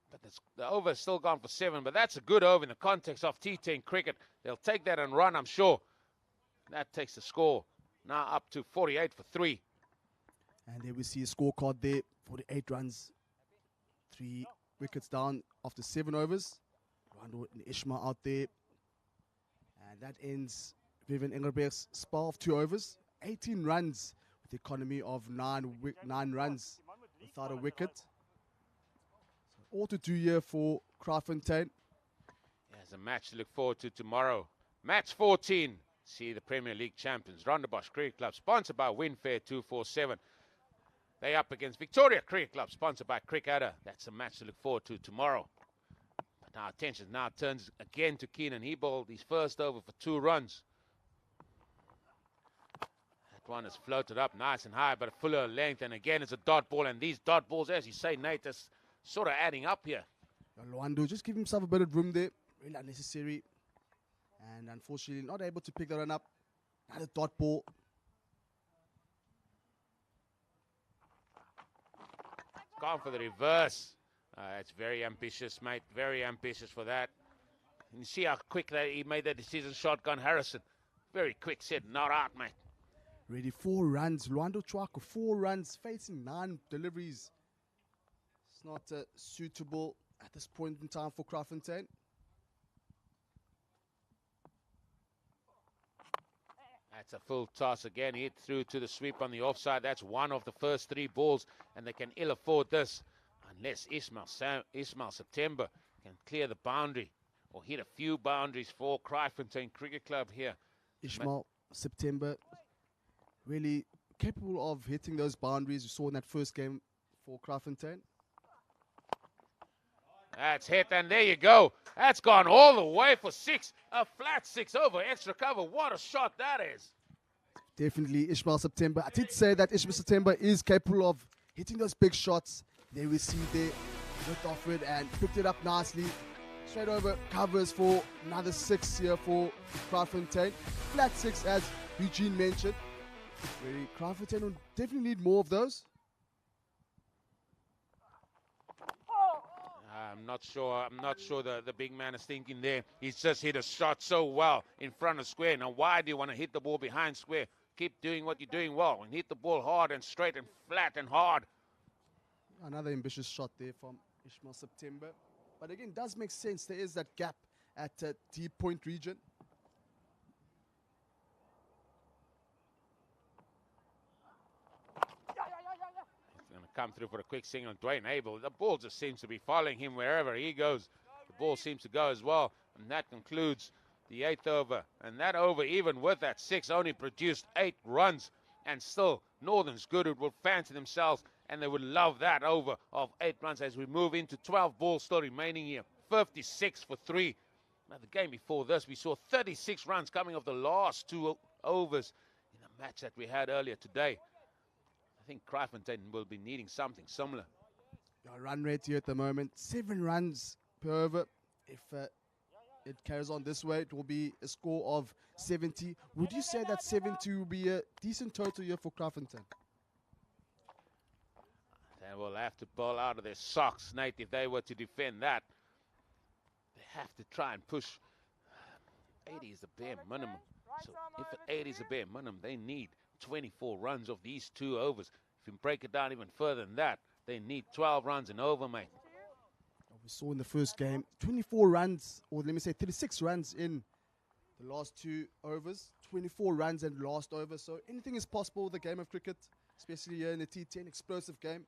But the over's still gone for 7, but that's a good over in the context of T10 cricket. They'll take that and run, I'm sure. That takes the score now up to 48 for 3. And there we see a scorecard there, 48 runs, 3 wickets down after 7 overs. Rando and Ishmael out there. And that ends Vivian Engelberg's spell of 2 overs. 18 runs with the economy of 9 runs without a wicket. So all to do here for Kraaifontein. There's a match to look forward to tomorrow. Match 14. See the Premier League champions, Rondebosch Cricket Club, sponsored by Winfair 247. They up against Victoria Cricket Club, sponsored by Crickadder. That's a match to look forward to tomorrow. But now attention now turns again to Keenan. He bowled his first over for 2 runs. That one is floated up nice and high, but a fuller length. And again, it's a dot ball. And these dot balls, as you say, Nate, is sort of adding up here. Luando just give himself a bit of room there. Really unnecessary. And unfortunately, not able to pick the run up. Another dot ball. Gone for the reverse. It's very ambitious, mate. Very ambitious for that. And you see how quick he made that decision. Shotgun Harrison. Very quick set. Not out, mate. Ready 4 runs. Luando Chwako, 4 runs, facing 9 deliveries. It's not suitable at this point in time for Kraaifontein. That's a full toss again. Hit through to the sweep on the offside. That's one of the first 3 balls, and they can ill afford this unless Ismail September can clear the boundary or hit a few boundaries for Kraaifontein Cricket Club here. Ismail September really capable of hitting those boundaries you saw in that first game for Kraaifontein. That's hit, and there you go. That's gone all the way for 6. A flat 6 over extra cover. What a shot that is. Definitely Ishmael September. I did say that Ishmael September is capable of hitting those big shots. There we see there, looked off it and picked it up nicely. Straight over covers for another 6 here for Kraaifontein. Flat 6 as Eugene mentioned. Really, Kraaifontein will definitely need more of those. I'm not sure the big man is thinking there. He's just hit a shot so well in front of square. Now, why do you want to hit the ball behind square? Keep doing what you're doing well and hit the ball hard and straight and flat and hard. Another ambitious shot there from Ishmael September. But again, does make sense. There is that gap at deep point region. Come through for a quick single. Dwayne Abel, the ball just seems to be following him wherever he goes. The ball seems to go as well, and that concludes the 8th over. And that over, even with that 6, only produced 8 runs, and still Northern's Goodwood will fancy themselves, and they would love that over of 8 runs as we move into 12 balls still remaining here. 56 for 3. Now the game before this, we saw 36 runs coming off the last 2 overs in the match that we had earlier today. I think Kraaifontein will be needing something similar. Our run rate here at the moment, 7 runs per over. If it carries on this way, it will be a score of 70. Would you say that 70 will be a decent total here for Kraaifontein? They will have to bowl out of their socks, Nate, if they were to defend that. They have to try and push. 80 is the bare minimum. So if 80 is the bare minimum, they need 24 runs of these 2 overs. If you break it down even further than that, they need 12 runs in over, mate. We saw in the first game, 24 runs, or let me say 36 runs in the last 2 overs, 24 runs and last over. So anything is possible with the game of cricket, especially here in the T10, explosive game.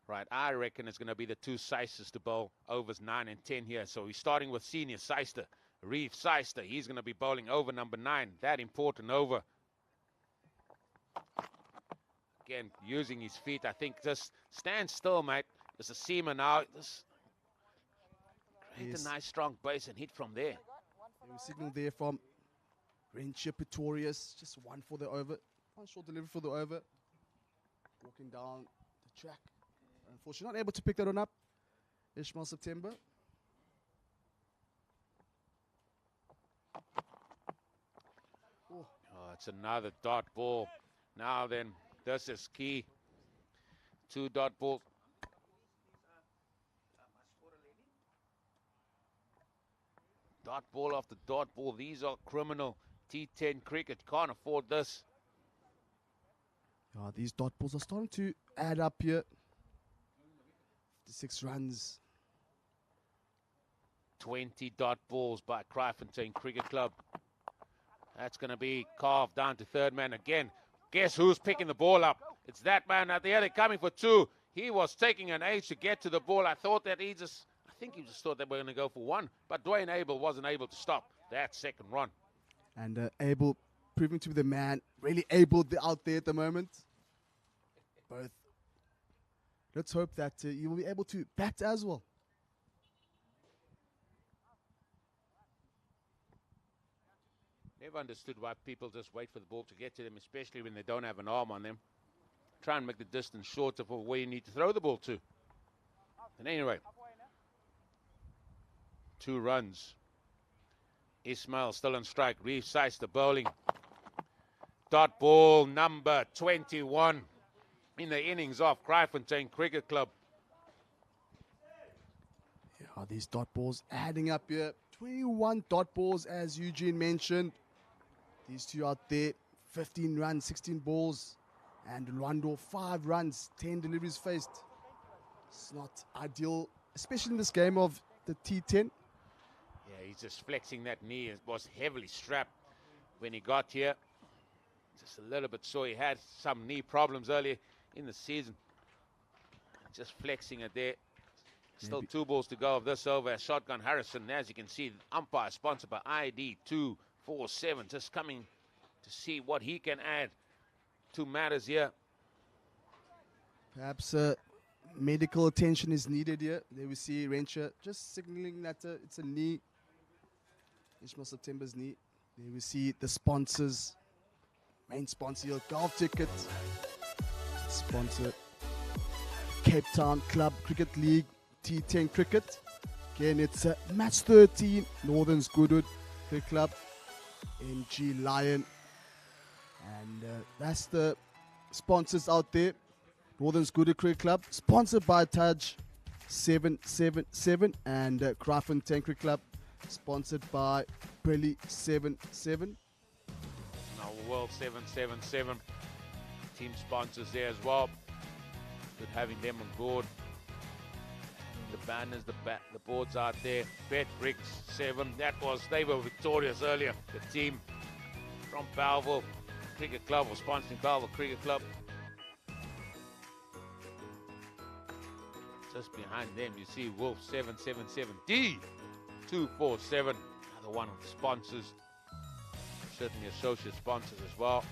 Right, I reckon it's going to be the 2 Seisters to bowl overs 9 and 10 here. So we're starting with senior Seister, Reeve Seister. He's going to be bowling over number 9, that important over. Again, using his feet, I think just stand still, mate. There's a seamer now. Just create a nice strong base and hit from there. There was signal there from Rentia Pretorius, just 1 for the over. One short delivery for the over. Walking down the track. Unfortunately, not able to pick that one up. Ishmael September. Oh, it's another dot ball. Now then, this is key. 2 dot balls. Dot ball after dot ball. These are criminal. T10 cricket can't afford this. These dot balls are starting to add up here. 6 runs. 20 dot balls by Kraaifontein Cricket Club. That's going to be carved down to third man again. Guess who's picking the ball up? It's that man out there. They're coming for 2. He was taking an age to get to the ball. I think he just thought they were going to go for 1. But Dwayne Abel wasn't able to stop that second run. And Abel proving to be the man, really able out there at the moment. Both. Let's hope that you will be able to bat as well. Never understood why people just wait for the ball to get to them, especially when they don't have an arm on them. Try and make the distance shorter for where you need to throw the ball to. And anyway, 2 runs. Ismail still on strike. Reeve Seister bowling. Dot ball number 21 in the innings of Kraaifontein Cricket Club. Yeah, these dot balls adding up here. 21 dot balls, as Eugene mentioned. These 2 out there, 15 runs, 16 balls. And Rwando, 5 runs, 10 deliveries faced. It's not ideal, especially in this game of the T10. Yeah, he's just flexing that knee. It was heavily strapped when he got here. Just a little bit sore. He had some knee problems earlier in the season. Just flexing it there. Still 2 balls to go of this over. Shotgun Harrison, as you can see, umpire sponsored by ID 247. Just coming to see what he can add to matters here. Perhaps medical attention is needed here. There we see Rentia just signaling that it's a knee. Ishmael September's knee. There we see the sponsors. Main sponsor here, Golf Ticket. Sponsor, Cape Town Club Cricket League, T10 Cricket. Again, it's match 13, Northern's Goodwood Cricket Club, NG Lion. And that's the sponsors out there. Northern's Goodwood Cricket Club, sponsored by Taj 777 and Kraaifontein Cricket Club, sponsored by Billy 77. Now World 777 team sponsors there as well. Good having them on board. The banners, the boards out there. Bet Bricks 7. They were victorious earlier. The team from Powerplay Cricket Club was sponsoring Powerplay Cricket Club. Just behind them, you see Wolf 777D 247. Another one of the sponsors. Certainly associate sponsors as well.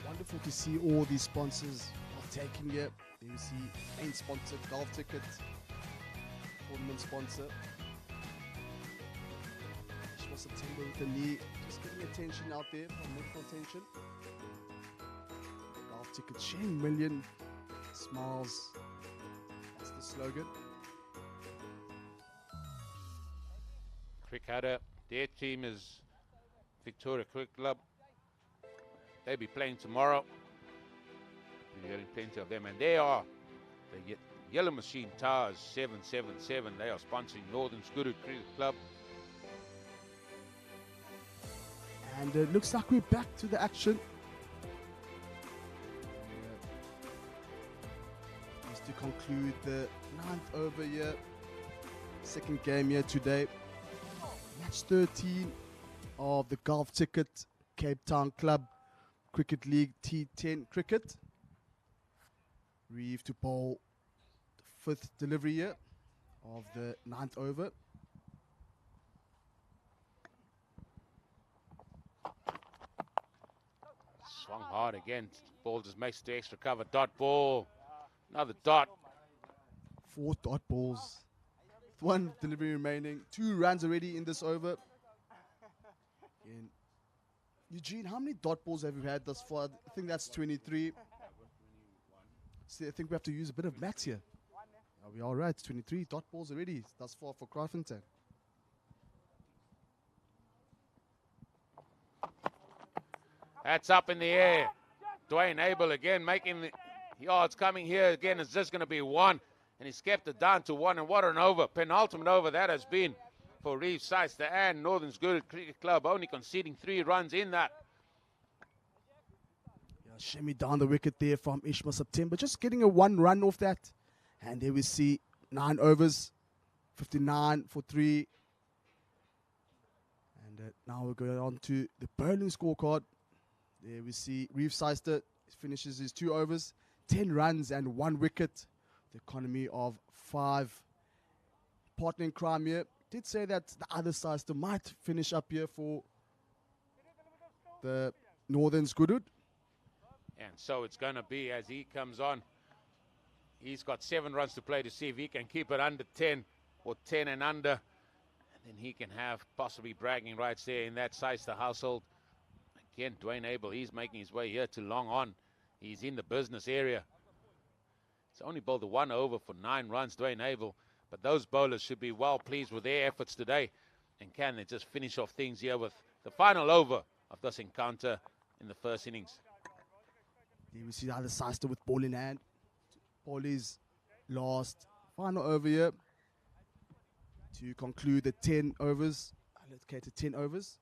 Wonderful to see all these sponsors taking it. There you see main sponsor, Golf Ticket, tournament sponsor. Ishmael September with the knee, just getting attention out there from medical attention. Golf Ticket, sharing million smiles. That's the slogan. Cricketer, their team is Victoria Cricket Club. They'll be playing tomorrow. We're getting plenty of them, and they are the Yellow Machine Towers 777. They are sponsoring Northern's Goodwood Cricket Club. And it looks like we're back to the action. Just to conclude the 9th over here, second game here today. match 13 of the golf ticket Cape Town Club Cricket League T10 cricket. Reeve to bowl the 5th delivery here of the 9th over. Swung hard again. Ball just makes the extra cover. Dot ball. Another dot. 4 dot balls. 1 delivery remaining. 2 runs already in this over. Again. Eugene, how many dot balls have you had thus far? I think that's 23. See, I think we have to use a bit of maths here. Are we all right? 23 dot balls already thus far for Kraaifontein. That's up in the air. Dwayne Abel again making the yards coming here again. It's just going to be 1. And he's kept it down to 1. And what an over. Penultimate over that has been for Reeve Seister and Northern's Goodwood Cricket Club. Only conceding 3 runs in that. Yeah, shimmy down the wicket there from Ishmael September. Just getting a 1 run off that. And there we see 9 overs. 59 for 3. And now we're going on to the bowling scorecard. There we see Reeve Seister finishes his 2 overs, 10 runs and 1 wicket. The economy of 5. Partner in crime here did say that the other Seister might finish up here for the Northern's Goodwood. And so it's going to be as he comes on. He's got 7 runs to play to see if he can keep it under 10 or 10 and under. And then he can have possibly bragging rights there in that Seister household. Again, Dwayne Abel, he's making his way here to long on. He's in the business area. He's only bowled a 1 over for 9 runs, Dwayne Abel. But those bowlers should be well pleased with their efforts today. And can they just finish off things here with the final over of this encounter in the first innings. There we see the other Seister with ball in hand. Ball is last. Final over here to conclude the 10 overs. Allocated 10 overs.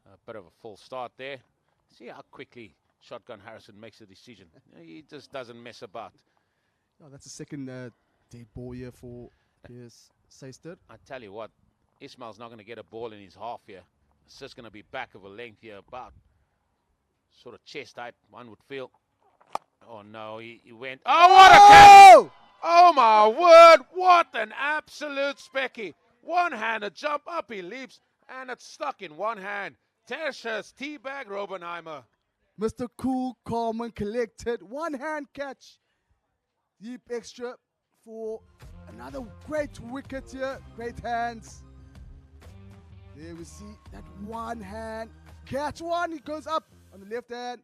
A bit of a full start there. See how quickly Shotgun Harrison makes a decision. He just doesn't mess about. Oh, that's the second dead ball here for Piers Seister. I tell you what, Ismail's not going to get a ball in his half here. It's just going to be back of a length here, about sort of chest height, one would feel. Oh no, he went. Oh, what a catch! Oh my word, what an absolute specky. One-handed jump, up he leaps, and it's stuck in one hand. Tertius teabag Robenheimer. Mr. Cool, calm and collected. 1-hand catch. Deep extra for another great wicket here. Great hands. There we see that 1-hand catch. He goes up on the left hand.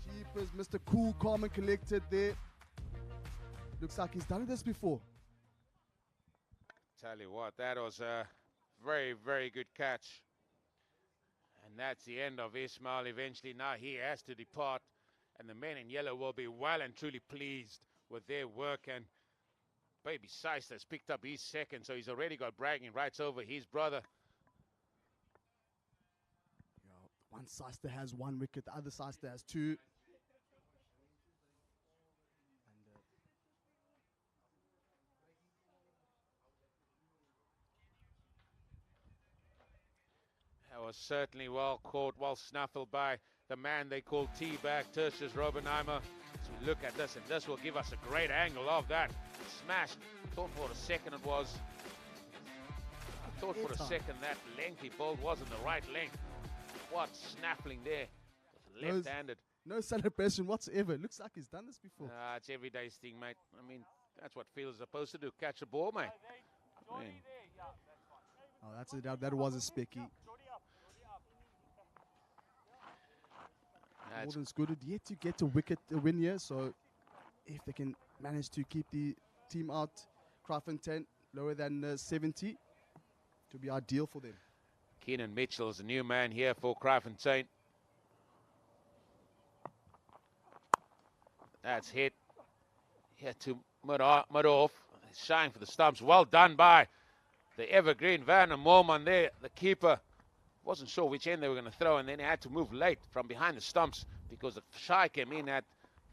Jeepers, Mr. Cool, calm and collected there. Looks like he's done this before. Tell you what, that was a very, very good catch. And that's the end of Ismail eventually. Now he has to depart. And the men in yellow will be well and truly pleased with their work. And Baby Seister has picked up his second, so he's already got bragging rights over his brother. One Seister has 1 wicket, the other Seister has 2. That was certainly well caught, well snuffled by the man they call Teabag, Tertius Robenheimer. As we look at this, and this will give us a great angle of that. Smashed. Thought for a second it was. I thought for a second that length he bowled wasn't the right length. What snaffling there. Left-handed. No celebration whatsoever. Looks like he's done this before. It's everyday's thing, mate. I mean, that's what fielders are supposed to do. Catch a ball, mate. Oh, that's it. That was a specky. Northern's Goodwood yet to get a wicket win here, so if they can manage to keep the team out, Kraaifontein lower than 70, to be ideal for them. Keenan Mitchell is the new man here for Kraaifontein. That's hit here to mid-off. Shine for the stumps. Well done by the evergreen Werner Moorman there, the keeper. Wasn't sure which end they were going to throw, and then he had to move late from behind the stumps because the shy came in at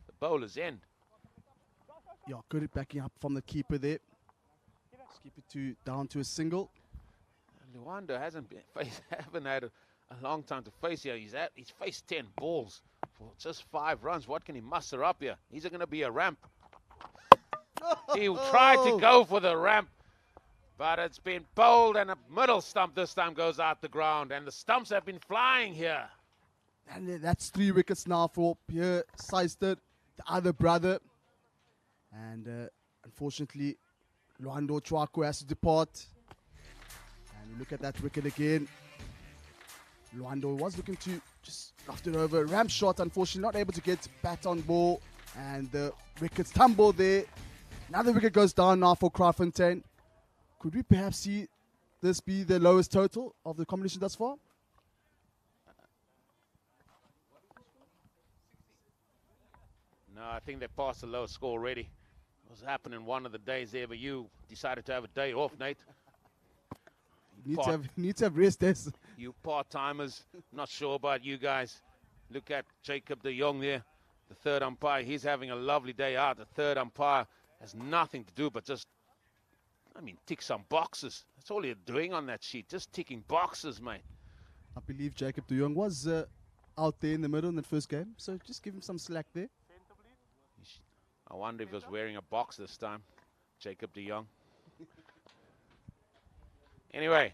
the bowler's end. Yeah, good at backing up from the keeper there. Just keep it down to a single. Luanda haven't had a long time to face here. He's faced 10 balls for just 5 runs. What can he muster up here? He's going to be a ramp. He tried to go for the ramp, but it's been bowled, and a middle stump this time goes out the ground, and the stumps have been flying here. And that's 3 wickets now for Pierre Seisted, the other brother. And unfortunately, Luando Chwako has to depart. And you look at that wicket again. Luando was looking to just loft it over. Ramp shot, unfortunately, not able to get bat on ball. And the wickets tumble there. Another wicket goes down now for Kraaifontein. Could we perhaps see this be the lowest total of the competition thus far? No, I think they passed the lowest score already. It was happening one of the days there, but you decided to have a day off, Nate. Need to have rest days. You part-timers, not sure about you guys. Look at Jacob de Jong there, the third umpire. He's having a lovely day out. The third umpire has nothing to do but just, tick some boxes. That's all you're doing on that sheet, just ticking boxes, mate. I believe Jacob de Jong was out there in the middle in that first game, so just give him some slack there. I wonder if he was wearing a box this time, Jacob de Jong. Anyway,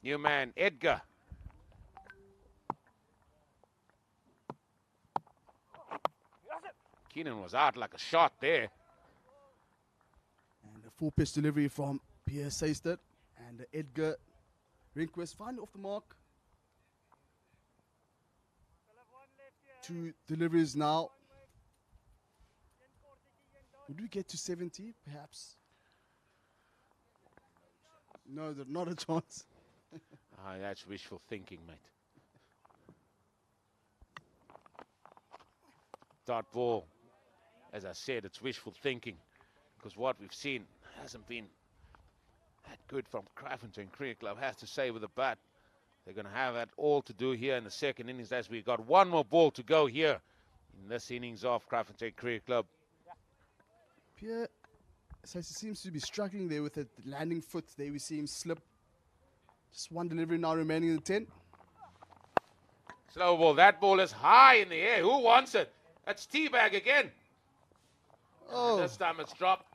new man, Edgar. Keenan was out like a shot there. And a full pitch delivery from Pierre Seisted. And Edgar Rehnquist finally off the mark. 2 deliveries now. Would we get to 70, perhaps? No, not a chance. That's wishful thinking, mate. Dot ball. As I said, it's wishful thinking, because what we've seen hasn't been that good from Kraaifontein Cricket Club. Has to say with the bat. They're going to have that all to do here in the second innings, as we've got one more ball to go here in this innings of Kraaifontein Cricket Club. Pierre seems to be struggling there with the landing foot. There we see him slip. Just one delivery now remaining in the 10. Slow ball. That ball is high in the air. Who wants it? That's teabag again. Oh. And this time it's dropped.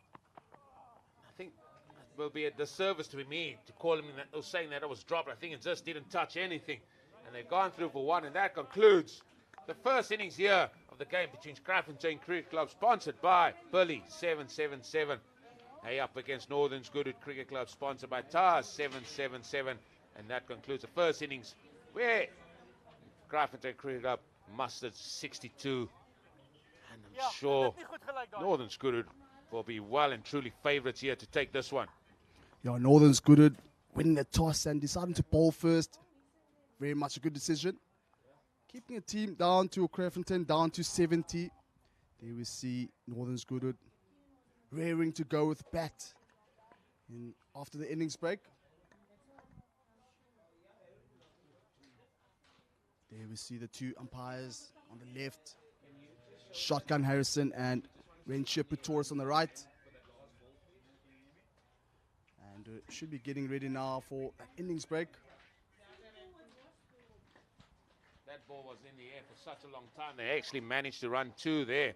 I think it will be a disservice to me to call him that, saying that it was dropped. I think it just didn't touch anything. And they've gone through for 1, and that concludes the first innings here of the game between Kraaifontein Cricket Club, sponsored by Billy 777. Hey, up against Northern's Goodwood Cricket Club, sponsored by Tars 777. And that concludes the first innings, where Kraaifontein Cricket Club mustered 62. And I'm sure Northern's Goodwood will be well and truly favourites here to take this one. Yeah, Northern's Goodwood winning the toss and deciding to bowl first. Very much a good decision. Keeping a team down to Kraaifontein, down to 70. There we see Northern's Goodwood raring to go with bat after the innings break. There we see the 2 umpires on the left. Shotgun Harrison and Renship Putoris on the right. And should be getting ready now for an innings break. That ball was in the air for such a long time. They actually managed to run 2 there.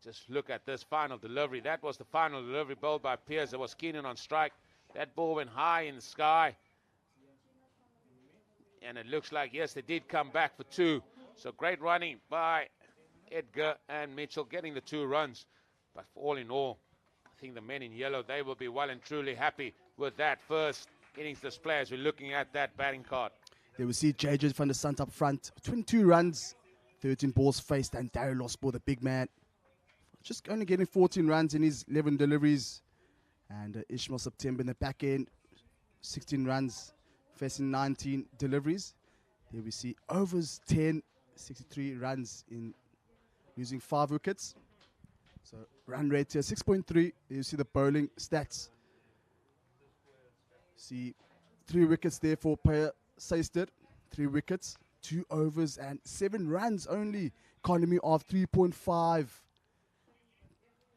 Just look at this final delivery. That was the final delivery bowled by Pierce. There was Keenan on strike. That ball went high in the sky. And it looks like, yes, they did come back for 2. So great running by Edgar and Mitchell, getting the 2 runs. But all in all, I think the men in yellow, they will be well and truly happy with that first innings display as we're looking at that batting card. There we see JJ van der Sant up front. 22 runs, 13 balls faced, and Daryl Losbor, the big man, just only getting 14 runs in his 11 deliveries. And Ishmael September in the back end, 16 runs, facing 19 deliveries. There we see overs 10, 63 runs in using 5 wickets. So run rate here 6.3. There you see the bowling stats. See 3 wickets there for Pierre Seisted, 3 wickets. 2 overs and 7 runs only. Economy of 3.5.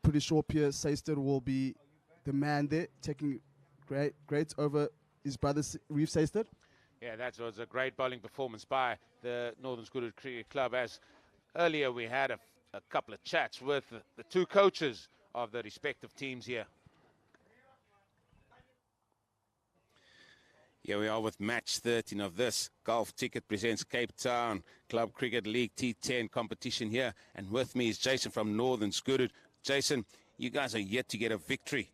Pretty sure Pierre Seister will be the man there, taking great over his brother Reeve Seister. Yeah, that was a great bowling performance by the Northern Goodwood Cricket Club. As earlier we had a couple of chats with the two coaches of the respective teams here. Here we are with match 13 of this Golf Ticket presents Cape Town Club Cricket League T10 competition here. And with me is Jason from Northern Goodwood. Jason, you guys are yet to get a victory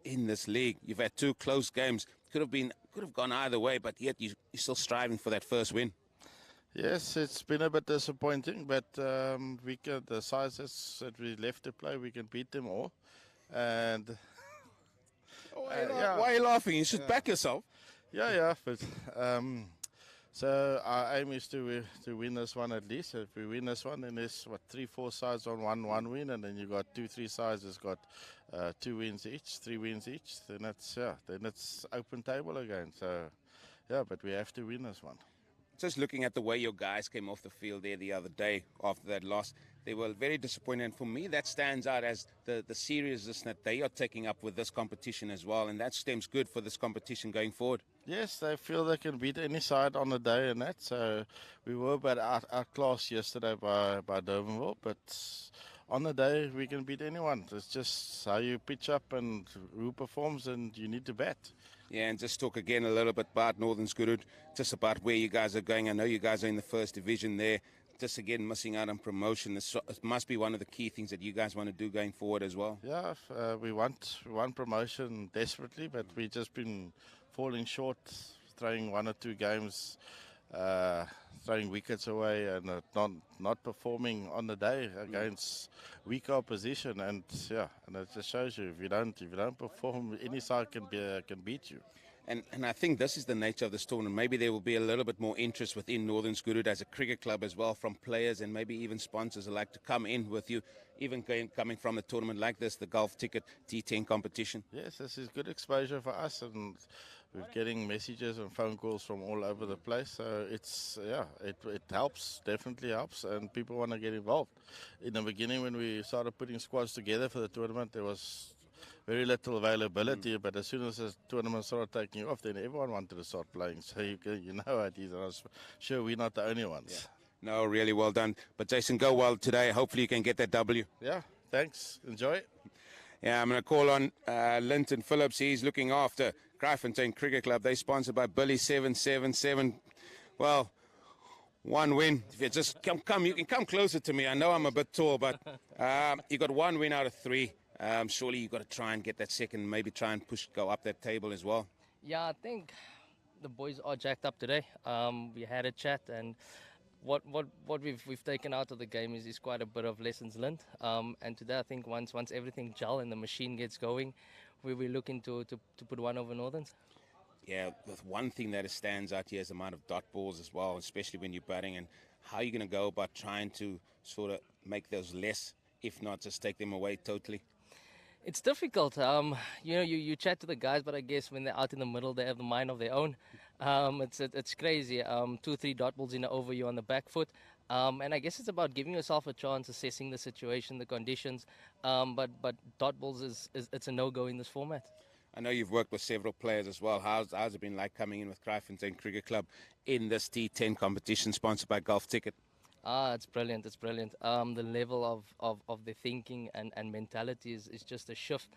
in this league. You've had 2 close games. Could have gone either way, but yet you're still striving for that first win. Yes, it's been a bit disappointing, but the sizes that we left to play, we can beat them all. And why are you laughing? You should back yourself. Yeah, but so our aim is to win this one at least. If we win this one, then there's 3-4 sides on one win, and then you got 2-3 sides that's got 2 wins each, 3 wins each. Then it's open table again. So yeah, but we have to win this one. Just looking at the way your guys came off the field there the other day after that loss, they were very disappointed. And for me, that stands out as the seriousness that they are taking up with this competition as well. And that stems good for this competition going forward. Yes, they feel they can beat any side on the day and that. So we were about outclassed yesterday by Durbanville, but on the day we can beat anyone. It's just how you pitch up and who performs, and you need to bat. Yeah, and just talk again a little bit about Northern Goodwood, just about where you guys are going. I know you guys are in the first division there. Just again, missing out on promotion. This must be one of the key things that you guys want to do going forward as well. Yeah, we want promotion desperately, but we've just been falling short, throwing 1 or 2 games, throwing wickets away, and not performing on the day against weak opposition. And yeah, and it just shows you if you don't perform, any side can beat you. And I think this is the nature of this tournament. Maybe there will be a little bit more interest within Northern Goodwood as a cricket club as well, from players and maybe even sponsors who like to come in with you, even coming from a tournament like this, the Golf Ticket T10 competition. Yes, this is good exposure for us, and we're getting messages and phone calls from all over the place. So it helps, definitely helps, and people want to get involved. In the beginning, when we started putting squads together for the tournament, there was very little availability, but as soon as the tournament started taking off, then everyone wanted to start playing. So you know how it is, and I'm sure we're not the only ones. Yeah. No, really well done. But Jason, go well today. Hopefully you can get that W. Yeah, thanks. Enjoy it. Yeah, I'm going to call on Linton Phillips. He's looking after Kraaifontein Cricket Club. They're sponsored by Billy 777. Well, 1 win. If you just come, you can come closer to me. I know I'm a bit tall, but you got 1 win out of 3. Surely you've got to try and get that second, maybe try and go up that table as well. Yeah, I think the boys are jacked up today. We had a chat, and what we've taken out of the game is quite a bit of lessons learned. And today, I think once everything gel and the machine gets going, we're looking to put 1 over Northerns. Yeah, with one thing that stands out here is the amount of dot balls as well, especially when you're batting, and how you're going to go about trying to sort of make those less, if not just take them away totally. It's difficult. You chat to the guys, but I guess when they're out in the middle, they have the mind of their own. It's crazy. 2-3 dot balls in the over, you on the back foot. And I guess it's about giving yourself a chance, assessing the situation, the conditions. But dot balls it's a no-go in this format. I know you've worked with several players as well. How's it been like coming in with Kraaifontein Cricket Club in this T10 competition sponsored by Golf Ticket? It's brilliant. It's brilliant. The level of the thinking and mentality is just a shift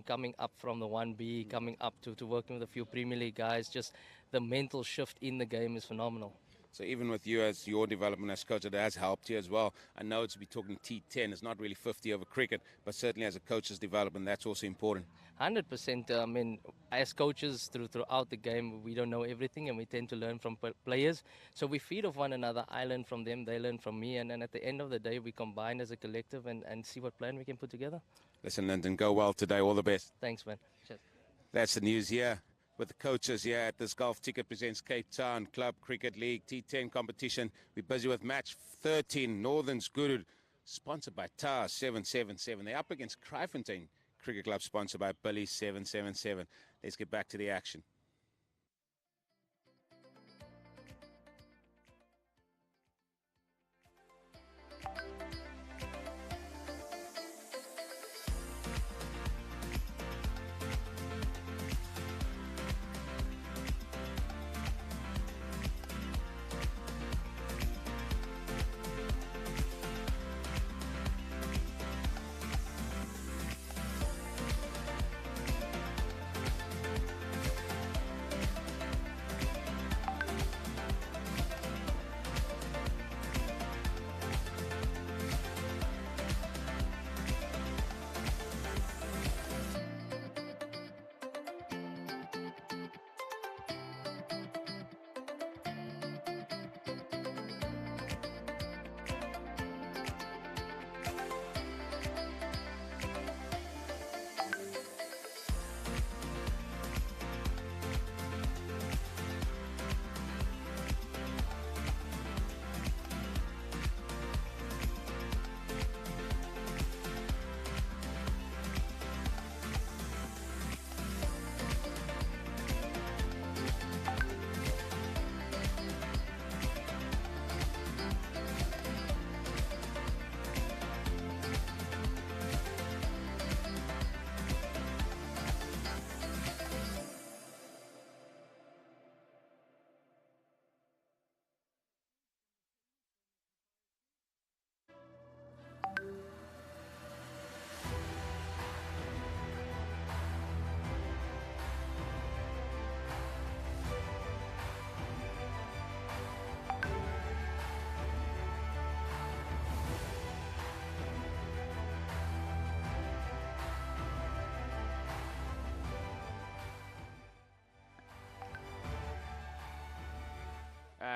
coming up from the 1B, coming up to working with a few Premier League guys. Just the mental shift in the game is phenomenal. So even with you as your development as coach, it has helped you as well. I know it's be talking T10. It's not really 50 over cricket, but certainly as a coach's development, that's also important. 100%. I mean, as coaches throughout the game, we don't know everything, and we tend to learn from players. So we feed off one another. I learn from them, they learn from me, and then at the end of the day, we combine as a collective and see what plan we can put together. Listen, Lyndon, go well today. All the best. Thanks, man. Cheers. That's the news here with the coaches here at this Golf Ticket presents Cape Town Club Cricket League T10 competition. We're busy with match 13, Northern Goodwood, sponsored by TAR 777. They're up against Kraaifontein Cricket Club, sponsored by Billy 777. Let's get back to the action.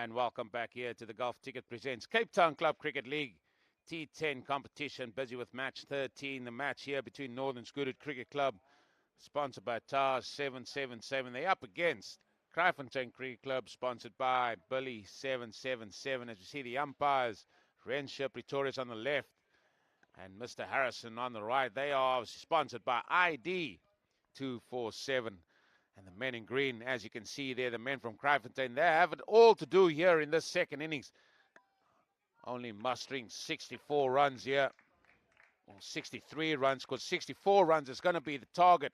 And welcome back here to the Golf Ticket presents Cape Town Club Cricket League T10 competition. Busy with match 13. The match here between Northern's Goodwood Cricket Club, sponsored by TARS 777. They're up against Kraaifontein Cricket Club, sponsored by Billy 777. As you see, the umpires, Renshaw Pretorius on the left and Mr. Harrison on the right. They are sponsored by ID 247. And the men in green, as you can see there, the men from Kraaifontein, they have it all to do here in this second innings. Only mustering 64 runs here, or 63 runs, because 64 runs is going to be the target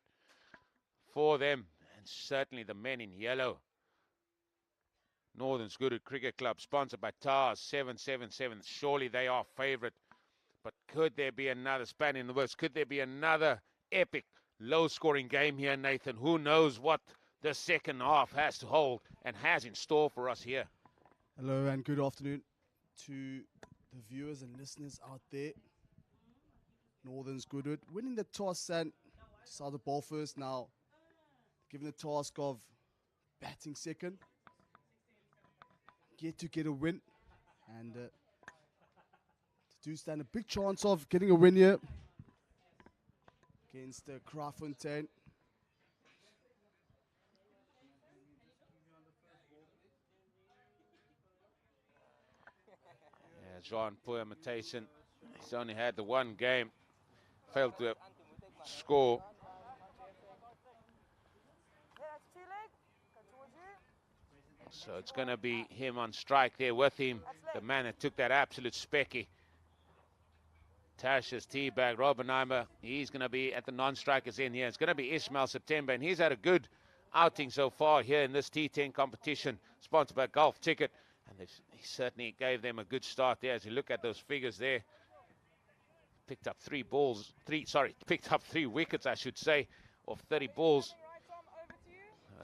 for them. And certainly the men in yellow, Northern's Goodwood Cricket Club, sponsored by TARS 777. Surely they are favourite. But could there be another span in the works? Could there be another epic low-scoring game here, Nathan? Who knows what the second half has to hold and has in store for us here. Hello and good afternoon to the viewers and listeners out there. Northern's Goodwood winning the toss and decide the ball first now. Given the task of batting second. To get a win. And do stand a big chance of getting a win here against Kraaifontein. Yeah, Jean Poya Matheson, he's only had the one game, failed to score. So it's going to be him on strike there with him, the man that took that absolute specky. Tasha's teabag, Robbenheimer, he's going to be at the non-strikers end here. It's going to be Ismail September, and he's had a good outing so far here in this T10 competition, sponsored by Golf Ticket. And he certainly gave them a good start there. As you look at those figures there, picked up three wickets, I should say, of 30 balls.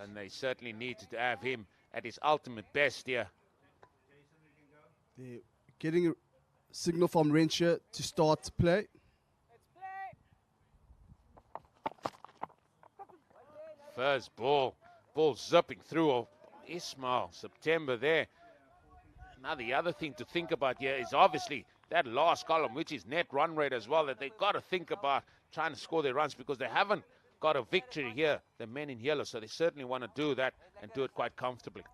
And they certainly need to have him at his ultimate best here. They're getting a signal from Renshaw to start play. First ball zipping through Ismail September there. Now the other thing to think about here is obviously that last column, which is net run rate as well, that they've got to think about trying to score their runs, because they haven't got a victory here, the men in yellow, so they certainly want to do that and do it quite comfortably.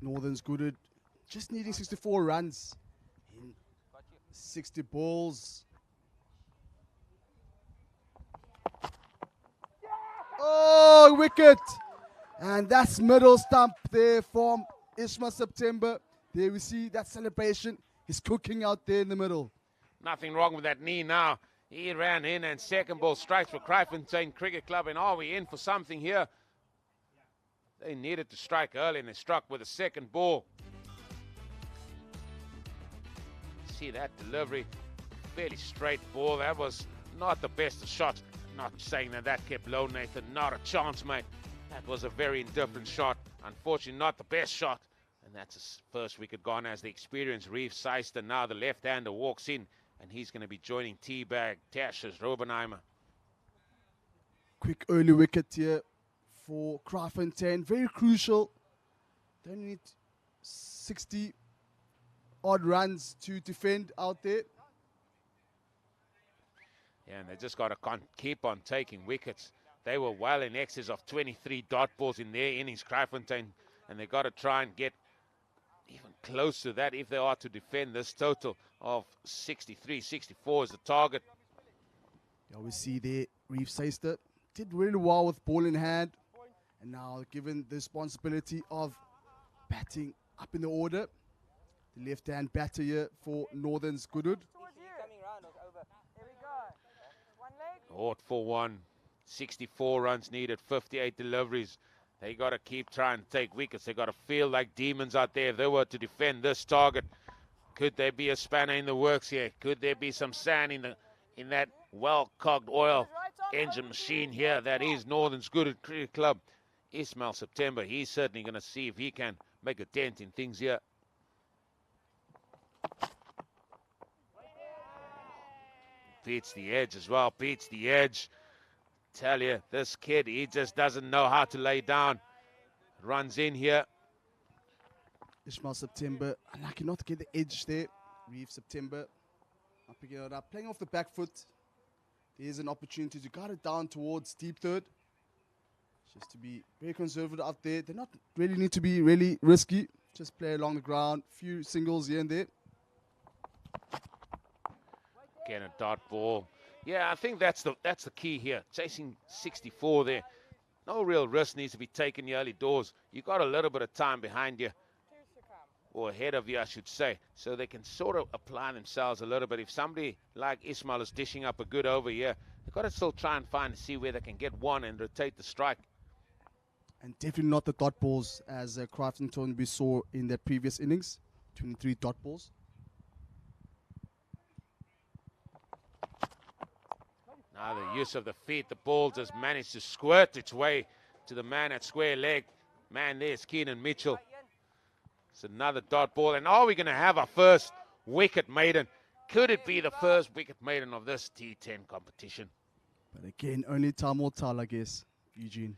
Northern's Goodwood just needing 64 runs in 60 balls. Oh, wicket! And that's middle stump there from Ismail September. There we see that celebration. He's cooking out there in the middle. Nothing wrong with that knee now. He ran in, and second ball strikes for Kraaifontein Cricket Club. And are we in for something here? They needed to strike early, and they struck with a second ball. See that delivery, fairly straight ball. That was not the best of shots. Not saying that kept low, Nathan. Not a chance, mate. That was a very indifferent shot. Unfortunately, not the best shot. And that's his first wicket gone as the experienced Reeve Seister. Now the left-hander walks in, and he's going to be joining teabag Tasha's Robbenheimer. Quick early wicket here for Kraaifontein. Very crucial. They only need 60 odd runs to defend out there. Yeah, and they just got to keep on taking wickets. They were well in excess of 23 dot balls in their innings, Kraaifontein, and they got to try and get even close to that if they are to defend this total of 63, 64 is the target. Yeah, we see there, Reeve Seister did really well with ball in hand, and now given the responsibility of batting up in the order, the left-hand batter here for Northern's Goodwood. Ought for one, 64 runs needed, 58 deliveries. They got to keep trying to take wickets. They got to feel like demons out there if they were to defend this target. Could there be a spanner in the works here? Could there be some sand in that well-cogged oil engine machine here? That is Northern's Goodwood Cricket Club. Ismail September, he's certainly going to see if he can make a dent in things here. Beats the edge as well, beats the edge. Tell you, this kid, he just doesn't know how to lay down. runs in here. Ishmael September, unlucky not to get the edge there. Reeve September, not picking it up. Playing off the back foot. There's an opportunity to guide it down towards deep third. Just to be very conservative out there. They not really need to be really risky. Just play along the ground. Few singles here and there. Again, a dot ball. Yeah, I think that's the key here. Chasing 64 there. No real risk needs to be taken in the early doors. You got a little bit of time behind you, or ahead of you, I should say, so they can sort of apply themselves a little bit. If somebody like Ismail is dishing up a good over here, they've got to still try and find and see where they can get one and rotate the strike. And definitely not the dot balls as Kraaifontein we saw in their previous innings. 23 dot balls. Now the use of the feet, the ball just managed to squirt its way to the man at square leg. Man, there's Keenan Mitchell. It's another dot ball. And are we going to have our first wicket maiden? Could it be the first wicket maiden of this T10 competition? But again, only time will tell, I guess, Eugene.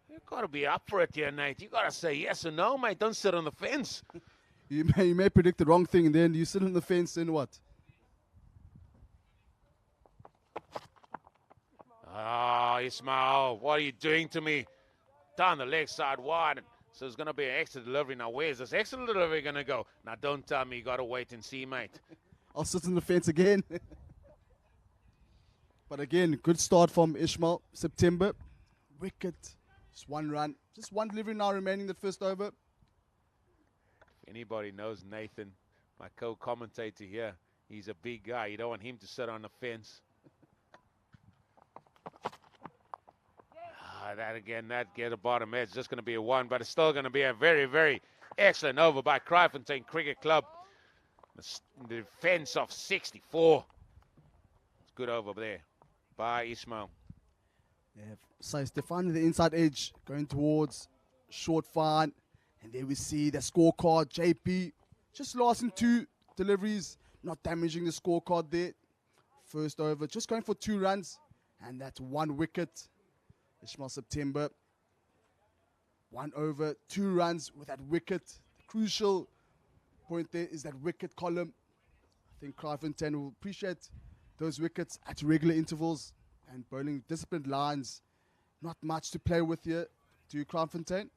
You've got to be up for it here, Nate. You've got to say yes or no, mate. Don't sit on the fence. You may predict the wrong thing, and then you sit on the fence, then what? Oh, Ismail, what are you doing to me? Down the leg side wide. So it's going to be an extra delivery. Now, where's this extra delivery going to go? Now, don't tell me you got to wait and see, mate. I'll sit on the fence again. But again, good start from Ishmael. September. Wicket. Just one run. Just one delivery now remaining the first over. If anybody knows Nathan, my co-commentator here, he's a big guy. You don't want him to sit on the fence. That get a bottom edge. Just going to be a one, but it's still going to be a very, very excellent over by Kraaifontein Cricket Club. The defense of 64. It's good over there by Ismail. Yeah, so Stefan the inside edge going towards short fine. And there we see the scorecard. JP just lost in 2 deliveries, not damaging the scorecard there. First over, just going for 2 runs. And that's 1 wicket. Ishmael September, 1 over, 2 runs with that wicket. The crucial point there is that wicket column. I think Kraaifontein will appreciate those wickets at regular intervals and bowling disciplined lines. Not much to play with here to Kraaifontein.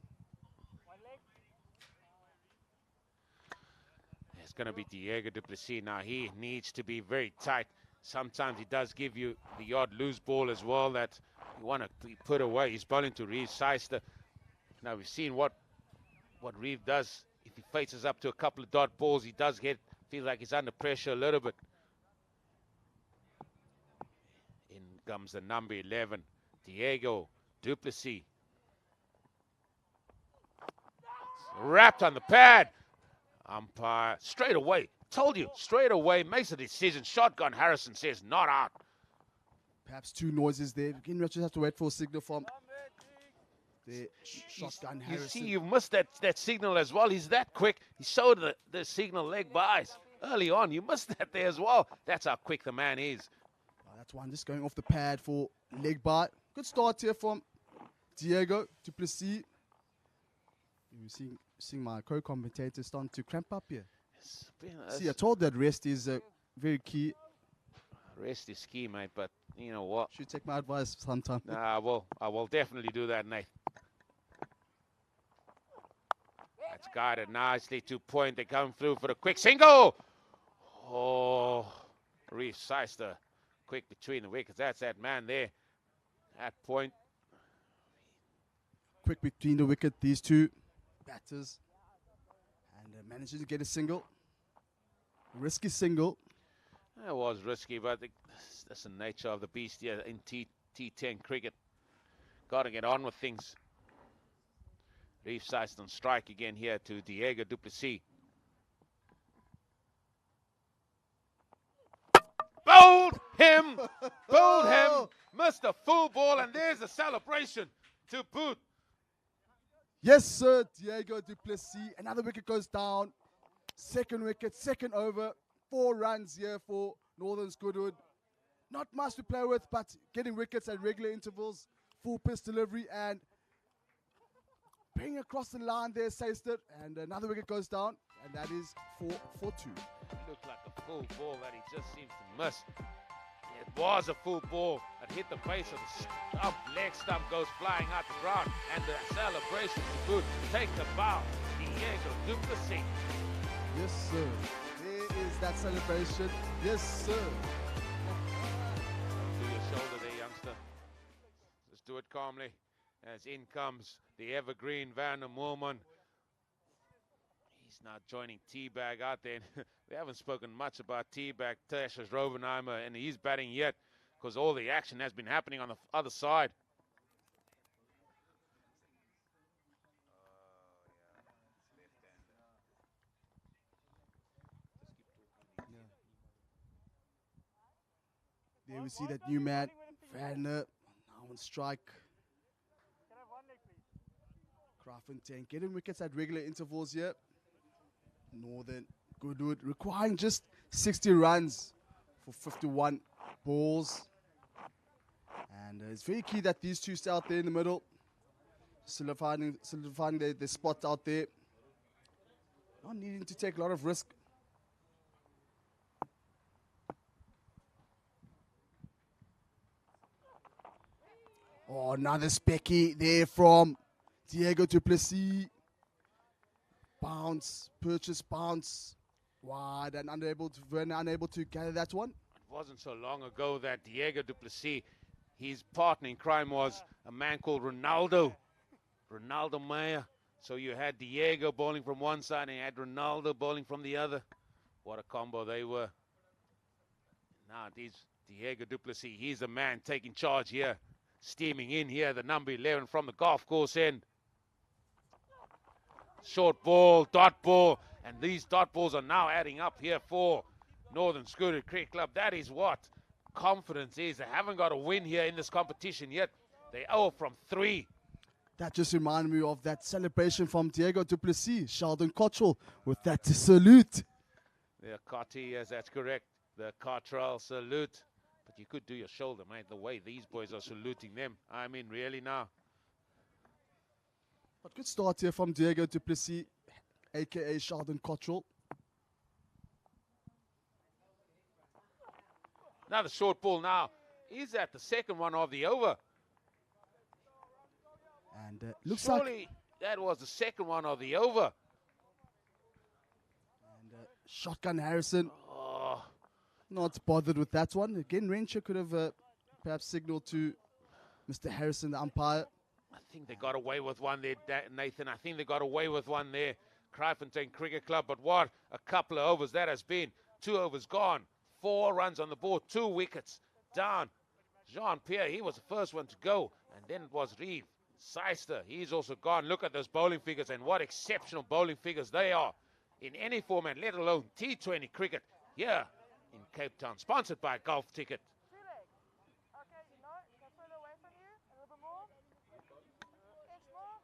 It's going to be Diego du Plessis. Now he needs to be very tight. Sometimes he does give you the odd loose ball as well that you want to put away. He's bowling to Reeve Seister. Now we've seen what Reeve does. If he faces up to a couple of dot balls, he does feel like he's under pressure a little bit. In comes the number 11, Diego du Plessis. Wrapped on the pad. Umpire straight away. Told you, straight away, makes a decision. Shotgun Harrison says not out. Perhaps 2 noises there. Again, we just have to wait for a signal from the shotgun Harrison. You see, you've missed that signal as well. He's that quick. He showed the signal leg buys early on. You missed that there as well. That's how quick the man is. That's one just going off the pad for leg bite. Good start here from Diego du Plessis. You're seeing my co-commentator starting to cramp up here. See, I told that rest is very key. Rest is key, mate, but you know what? Should take my advice sometime. Nah, I will definitely do that, Nate. That's guided nicely to point. They come through for the quick single. Oh, Reeve Seister, quick between the wickets. That's that man there. At point. Quick between the wicket, these 2 batters. And manages to get a single. Risky single. It was risky, but that's the nature of the beast here in T10 cricket. Got to get on with things. Reeve Seister on strike again here to Diego du Plessis. Bowled him! Bowled him! Missed a full ball, and there's the celebration to boot. Yes, sir, Diego du Plessis. Another wicket goes down. Second wicket, second over. 4 runs here for Northern's Goodwood. Not much to play with, but getting wickets at regular intervals. Full pitch delivery and bring across the line there, Seister, and another wicket goes down, and that is 4-2. It looked like a full ball that he just seems to miss. It was a full ball that hit the base of the stump. Leg stump goes flying out the ground, and the celebration to boot. Take the bow. Diego du Plessis. Yes, sir. There is that celebration. Yes, sir. Do your shoulder there, youngster. Just do it calmly. As in comes the evergreen Van der Moorman. He's now joining T-Bag out there. We haven't spoken much about T-Bag, Tertius Rovenheimer, and he's batting yet because all the action has been happening on the other side. There we see that new man, Vanner, now on strike. Kraaifontein getting wickets at regular intervals here. Northern Goodwood requiring just 60 runs for 51 balls. And it's very key that these two stay out there in the middle, solidifying their spot out there. Not needing to take a lot of risk. Oh, another specky there from Diego du Plessis. Bounce, purchase, bounce. Wide and unable to gather that one. It wasn't so long ago that Diego du Plessis, his partner in crime was a man called Ronaldo Meyer. So you had Diego bowling from one side and you had Ronaldo bowling from the other. What a combo they were. Now it is Diego du Plessis. He's the man taking charge here. Steaming in here, the number 11 from the golf course end. Short ball, dot ball, and these dot balls are now adding up here for Northern Goodwood Cricket Club. That is what confidence is. They haven't got a win here in this competition yet. They 0 from 3. That just reminded me of that celebration from Diego du Plessis, Sheldon Cottrell, with that salute. The Cotty, yes, that's correct. The Cottrell salute. But you could do your shoulder, mate, the way these boys are saluting them. I mean, really now. But good start here from Diego du Plessis, a.k.a. Sheldon Cottrell. Another short ball now. Is that the second one of the over? And looks Surely like that was the second one of the over. And shotgun Harrison. Oh, Not bothered with that one. Again, Renshaw could have perhaps signaled to Mr. Harrison, the umpire. I think they got away with one there, Nathan. I think they got away with one there. Kraaifontein Cricket Club. But what a couple of overs that has been. 2 overs gone. 4 runs on the board. 2 wickets down. Jean-Pierre, he was the first one to go. And then it was Reeve. Seister, he's also gone. Look at those bowling figures and what exceptional bowling figures they are in any format, let alone T20 cricket here in Cape Town. Sponsored by Golf Ticket. 2 legs. Okay, no, can further away from you. A little bit more. Inch more.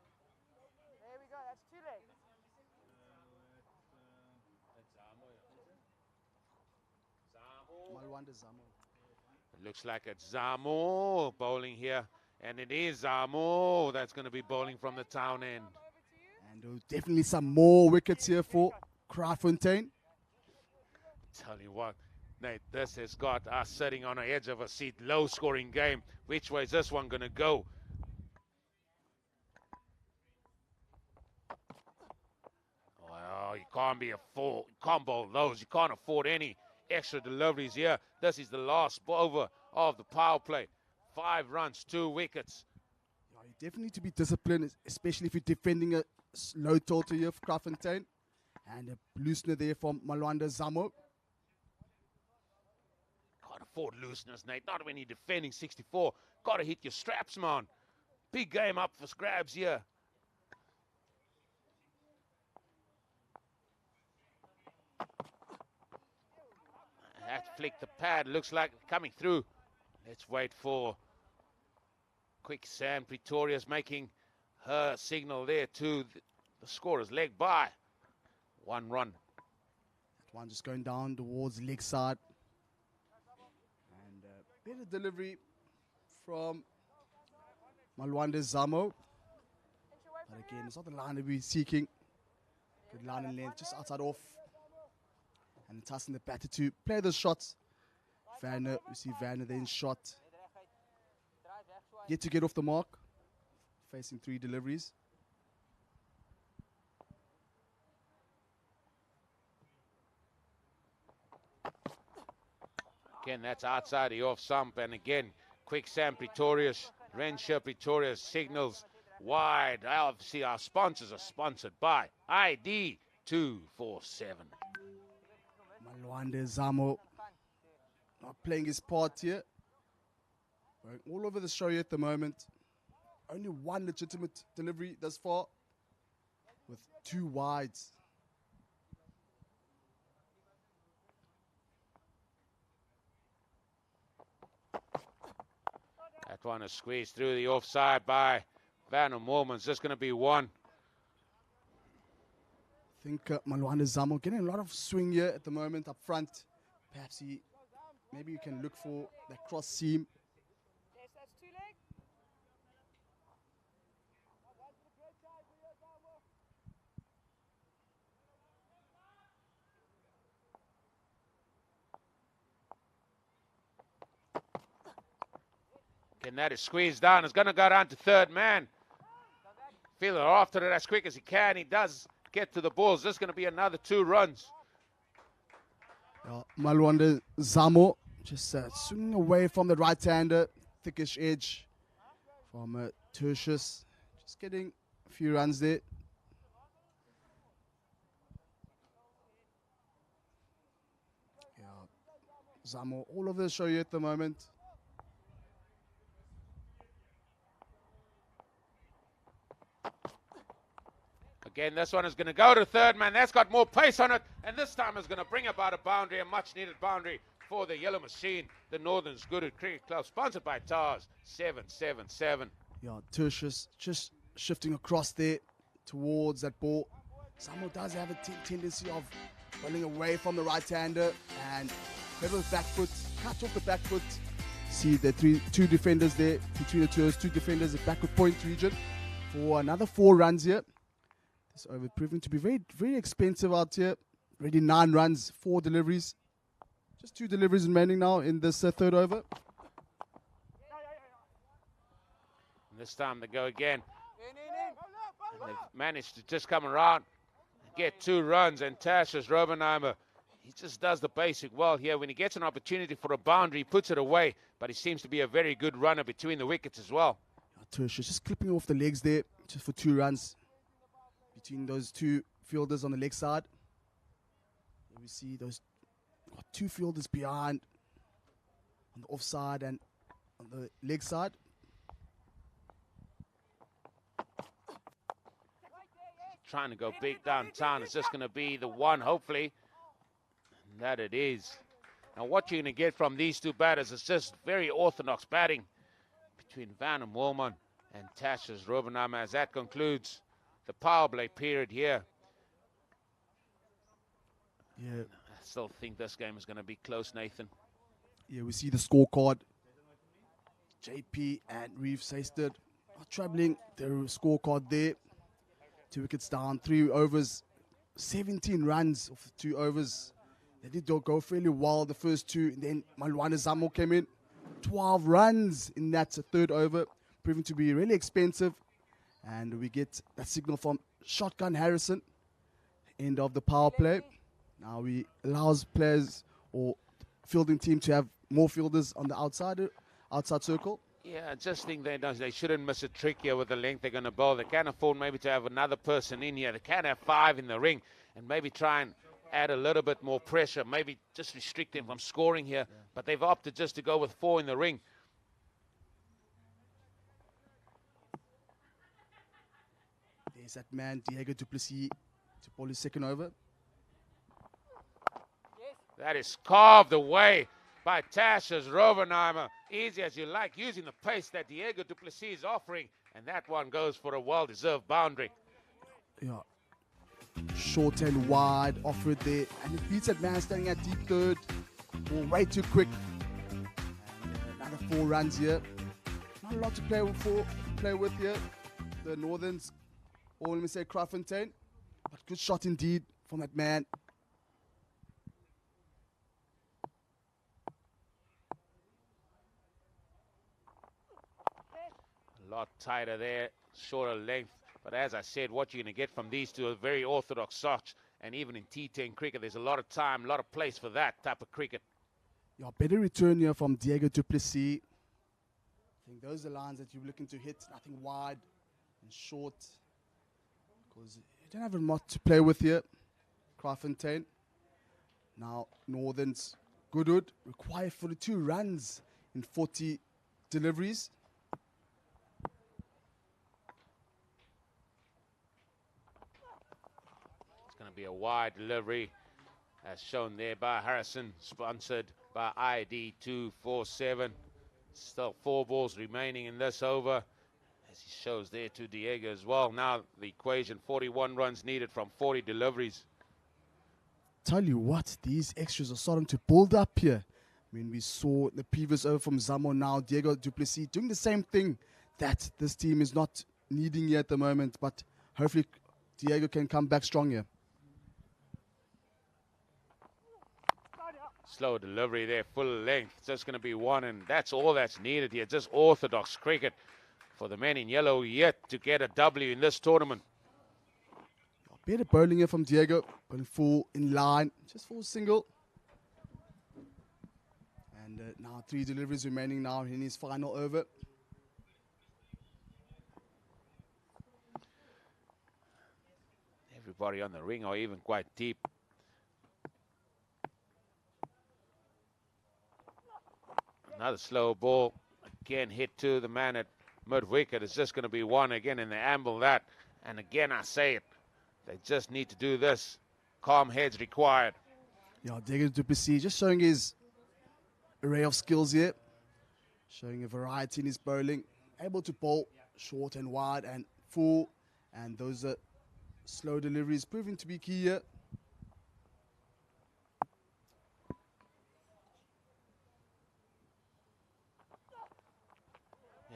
There we go, that's 2 legs. Malwanda Zamo. It looks like it's Zamo bowling here. And it is Zamo that's going to be bowling from the town end. And definitely some more wickets here for Kraaifontein. Tell you what, Nate, this has got us sitting on the edge of a seat. Low scoring game. Which way is this one going to go? Well, you can't be you can't bowl those. You can't afford any extra deliveries here. This is the last over of the power play. 5 runs, 2 wickets. Yeah, you definitely need to be disciplined, especially if you're defending a low total here for Kraaifontein. And a loosener there from Malwanda Zamo. Can't afford looseness, Nate. Not when you're defending 64. Got to hit your straps, man. Big game up for grabs here. That flick the pad. Looks like coming through. Let's wait for Quick Sam. Pretoria's making her signal there to the scorer's leg by 1 run. That one just going down towards leg side. And better delivery from Malwanda Zamo. But again, it's not the line that we're seeking. Good line and length, just outside off. And Tyson the batter to play the shots. Vanner, we see Vanner then shot. Yet to get off the mark. Facing 3 deliveries. Again, that's outside the off stump. And again, Quicksand Pretorius, Renshaw Pretorius signals wide. Obviously, our sponsors are sponsored by ID 247. Malwande Zamo not playing his part here. Going all over the show here at the moment. Only 1 legitimate delivery thus far with 2 wides. That one is squeezed through the offside by Van Mormon's just going to be 1. I think Malwande Zamo getting a lot of swing here at the moment up front. Perhaps maybe you can look for that cross seam. Yes, that's 2 leg. Again, that is squeezed down. It's going to go down to third man. Fielder after it as quick as he can. He does get to the balls. This is going to be another 2 runs. Malwande Zamo just swinging away from the right-hander, thickish edge from Tertius. Just getting a few runs there. Zamo all over the show here at the moment. Again, this one is going to go to third man. That's got more pace on it. And this time is going to bring about a boundary, a much-needed boundary for the Yellow Machine, the Northern's Goodwood Cricket Club, sponsored by TARS 777. Yeah, Tertius just shifting across there towards that ball. Zamo does have a tendency of running away from the right-hander and with the back foot, cut off the back foot. See the 2 defenders there between the tours, 2 defenders at backward point region for another 4 runs here. This over proving to be very, very expensive out here. Already 9 runs, 4 deliveries. Just 2 deliveries remaining now in this third over. And this time they go again. And they've managed to just come around and get 2 runs. And Tasha's Robenheimer, he just does the basic well here. When he gets an opportunity for a boundary, he puts it away. But he seems to be a very good runner between the wickets as well. Tertius just clipping off the legs there just for 2 runs. Between those 2 fielders on the leg side. Here we see those 2 fielders behind on the offside and on the leg side. Trying to go big downtown. It's just going to be the 1, hopefully. And that it is. Now what you're going to get from these 2 batters is just very orthodox batting between Van and Wolman and Tasha's Robenheimer as that concludes the power play period here. Yeah. I still think this game is going to be close, Nathan. Yeah, we see the scorecard. JP and Reeve Seisted are traveling their scorecard there. 2 wickets down, 3 overs, 17 runs of 2 overs. They did go fairly well the first 2, and then Malwande Zamo came in. 12 runs in that 3rd over, proving to be really expensive. And we get that signal from Shotgun Harrison, end of the power play. Now we allows players or fielding team to have more fielders on the outside circle. Yeah, I just think they shouldn't miss a trick here with the length they're going to bowl. They can afford maybe to have another person in here. They can have 5 in the ring and maybe try and add a little bit more pressure, maybe just restrict them from scoring here. Yeah. But they've opted just to go with 4 in the ring. There's that man, Diego Duplessis, to bowl his 2nd over. That is carved away by Tasha's Robenheimer. Easy as you like, using the pace that Diego Duplessis is offering. And that one goes for a well-deserved boundary. Yeah. Short and wide, offered there. And it beats that man standing at deep 3rd. Ball way too quick. And another 4 runs here. Not a lot to play with here. The Northerns Or let me say Kraaifontein. But good shot indeed from that man. A lot tighter there, shorter length. But as I said, what you're going to get from these two are very orthodox shots. And even in T10 cricket, there's a lot of time, a lot of place for that type of cricket. Yeah, better return here from Diego du Plessis. I think those are the lines that you're looking to hit. Nothing wide and short. Because you don't have a lot to play with here. Kraaifontein. Now, Northern's Goodwood require 42 runs in 40 deliveries. It's going to be a wide delivery, as shown there by Harrison, sponsored by ID 247. Still 4 balls remaining in this over, as he shows there to Diego as well. Now the equation, 41 runs needed from 40 deliveries. Tell you what, these extras are starting to build up here. I mean, we saw the previous over from Zamo, now Diego du Plessis doing the same thing that this team is not needing here at the moment, but hopefully Diego can come back strong here. Slow delivery there, full length. It's just going to be one, and that's all that's needed here. Just orthodox cricket for the men in yellow yet to get a W in this tournament. Better bowling here from Diego, bowling full in line, just full single. And now 3 deliveries remaining now in his final over. Everybody on the ring are even quite deep. Another slow ball, again hit to the man at mid-wicket. It's just going to be one again, and they amble that. And again, I say it, they just need to do this. Calm heads required. Yeah, Diego du Plessis just showing his array of skills here. Showing a variety in his bowling. Able to bowl short and wide and full. And those are slow deliveries proving to be key here.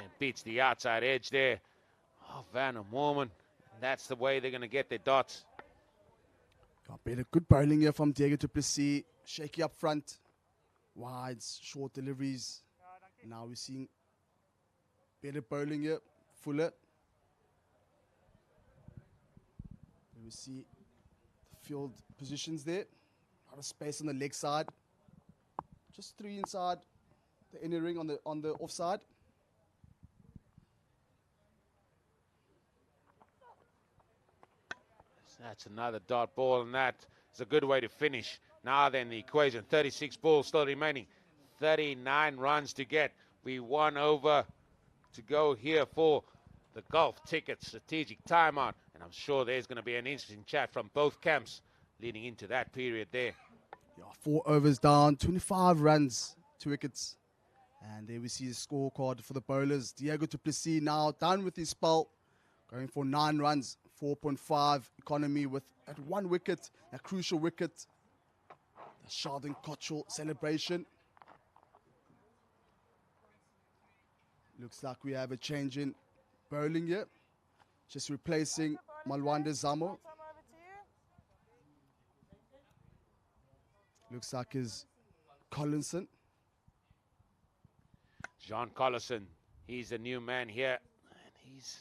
And beats the outside edge there. Oh, Van der Moorman. That's the way they're going to get their dots. Got better good bowling here from Diego du Plessis. Shaky up front. Wides, short deliveries. Now we're seeing better bowling here. Fuller. We see the field positions there. A lot of space on the leg side. Just 3 inside the inner ring on the offside. That's another dot ball, and that is a good way to finish. Now then, the equation, 36 balls still remaining. 39 runs to get. We 1 over to go here for the golf ticket strategic timeout. And I'm sure there's going to be an interesting chat from both camps leading into that period there. Yeah, 4 overs down, 25 runs, 2 wickets. And there we see the scorecard for the bowlers. Diego du Plessis now done with his spell, going for 9 runs, 4.5 economy with at 1 wicket, a crucial wicket. The Sheldon Cottrell celebration. Looks like we have a change in bowling here. Just replacing Malwanda Zamo. Looks like is Collinson. John Collison, he's a new man here. And he's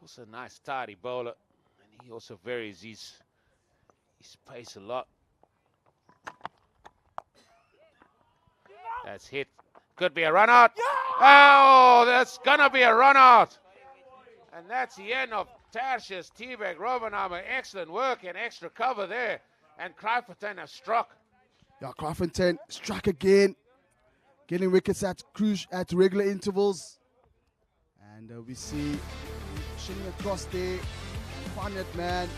also a nice tidy bowler. And he also varies his pace a lot. That's hit. Could be a run out. Oh, that's going to be a run out. And that's the end of Tertius T-Bag Robenheimer. Excellent work and extra cover there. And Kraaifontein have struck. Yeah, Kraaifontein struck again. Getting wickets at regular intervals. And we see shooting across there. Find that man.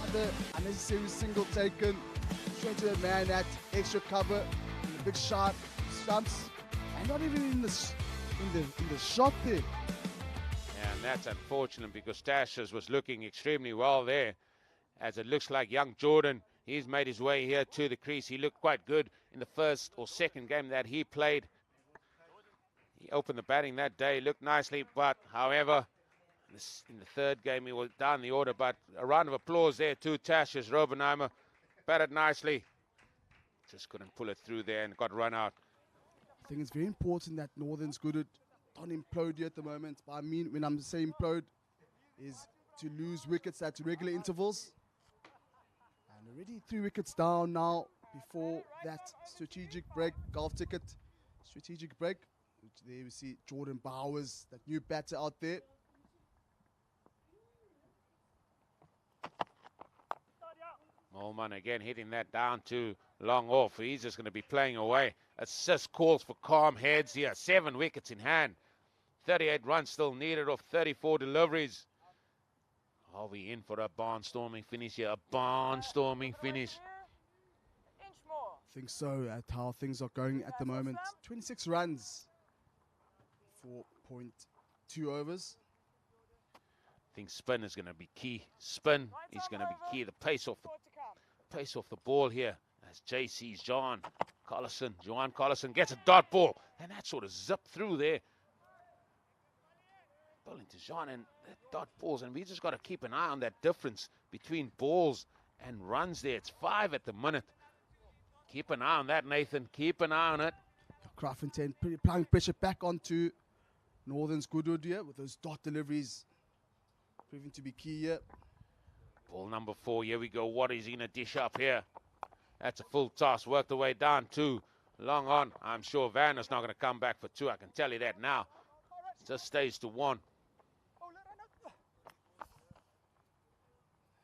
Another unnecessary single taken. Straight to that man at extra cover. And the big shot. Stumps. And not even in the shot there. And that's unfortunate because Tertius was looking extremely well there. As it looks like young Jordan, he's made his way here to the crease. He looked quite good in the first or second game that he played. He opened the batting that day, looked nicely, but however, In the third game, he was down the order, but a round of applause there to Tash as Robenheimer batted nicely. Just couldn't pull it through there and got run out. I think it's very important that Northern's Goodwood don't implode here at the moment. But I mean, when I'm saying implode, is to lose wickets at regular intervals. And already 3 wickets down now before that strategic break, golf ticket, strategic break. Which there we see Jordan Bowers, that new batter out there. Molman again hitting that down to long off. He's just going to be playing away. Assist calls for calm heads here. 7 wickets in hand. 38 runs still needed off 34 deliveries. Are we in for a barnstorming finish here? A barnstorming finish. I think so, at how things are going at the moment. 26 runs, 4.2 overs. I think spin is going to be key. Spin is going to be key. The pace off the ball here. As JC's Juan Collison gets a dot ball, and that sort of zipped through there. Bowling to Jean and that dot balls, and we just got to keep an eye on that difference between balls and runs there. It's 5 at the minute. Keep an eye on that, Nathan. Keep an eye on it. Kraaifontein applying pressure back onto Northern's Goodwood here with those dot deliveries proving to be key here. Ball number 4. Here we go. What is he going to dish up here? That's a full toss. Worked the way down 2. Long on. I'm sure Van is not going to come back for 2. I can tell you that now. Just stays to 1.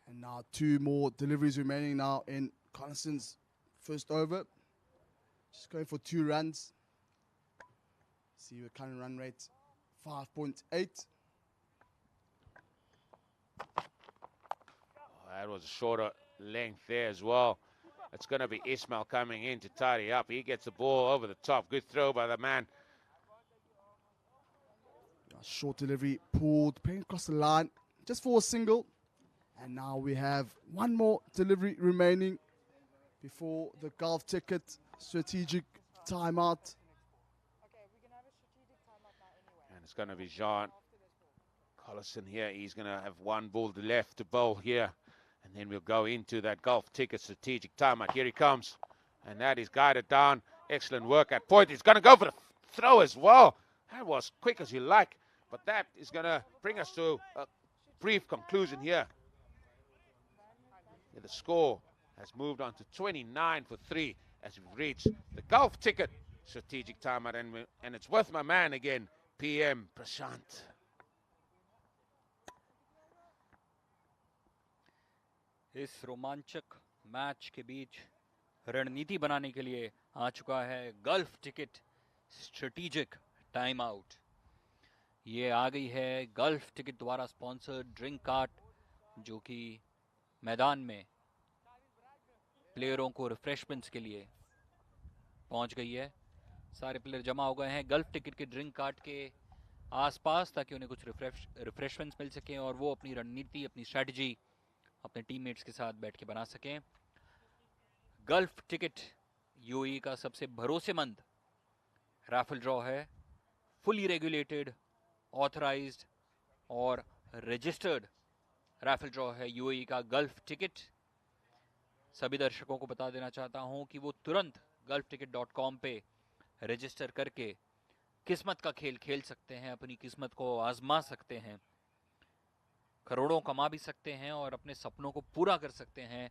And now 2 more deliveries remaining now in Collison's first over. Just going for 2 runs. See the current run rate, 5.8. That was a shorter length there as well. It's going to be Ismail coming in to tidy up. He gets the ball over the top. Good throw by the man. Short delivery pulled, playing across the line just for a single. And now we have 1 more delivery remaining before the golf ticket strategic timeout. And it's going to be Jean Collison here. He's going to have 1 ball left to bowl here. And then we'll go into that golf ticket strategic timeout. Here he comes. And that is guided down. Excellent work at point. He's going to go for the throw as well. That was quick as you like. But that is going to bring us to a brief conclusion here. The score has moved on to 29 for 3 as we've reached the golf ticket strategic timeout. And it's with my man again, PM Prashant. इस रोमांचक match के बीच रणनीति बनाने के लिए आ चुका है gulf ticket strategic time out. ये आ गई है गल्फ टिकट द्वारा स्पॉन्सर्ड ड्रिंक कार्ट, जो कि मैदान में प्लेयरों को रिफ्रेशमेंट्स के लिए पहुंच गई है। सारे प्लेयर जमा हो गए हैं गल्फ टिकट के ड्रिंक कार्ट के आसपास ताकि उन्हें कुछ रिफ्रेशमेंट्स मिल सकें और वो अपनी रणनीति, अपनी स्ट्रैटेजी अपने टीममेट्स के साथ बैठ के बना सकें। गल्फ टिकट यूएई का सबसे भरोसेमंद राफल ड्रॉ है। फुली रेगुलेटेड, ऑथराइज्ड और रजिस्टर्ड राफल ड्रॉ है यूएई का गल्फ टिकट। सभी दर्शकों को बता देना चाहता हूं कि वो तुरंत gulfticket.com पे रजिस्टर करके किस्मत का खेल खेल सकते हैं, अपनी किस्मत को आजमा सकते हैं, करोड़ों कमा भी सकते हैं और अपने सपनों को पूरा कर सकते हैं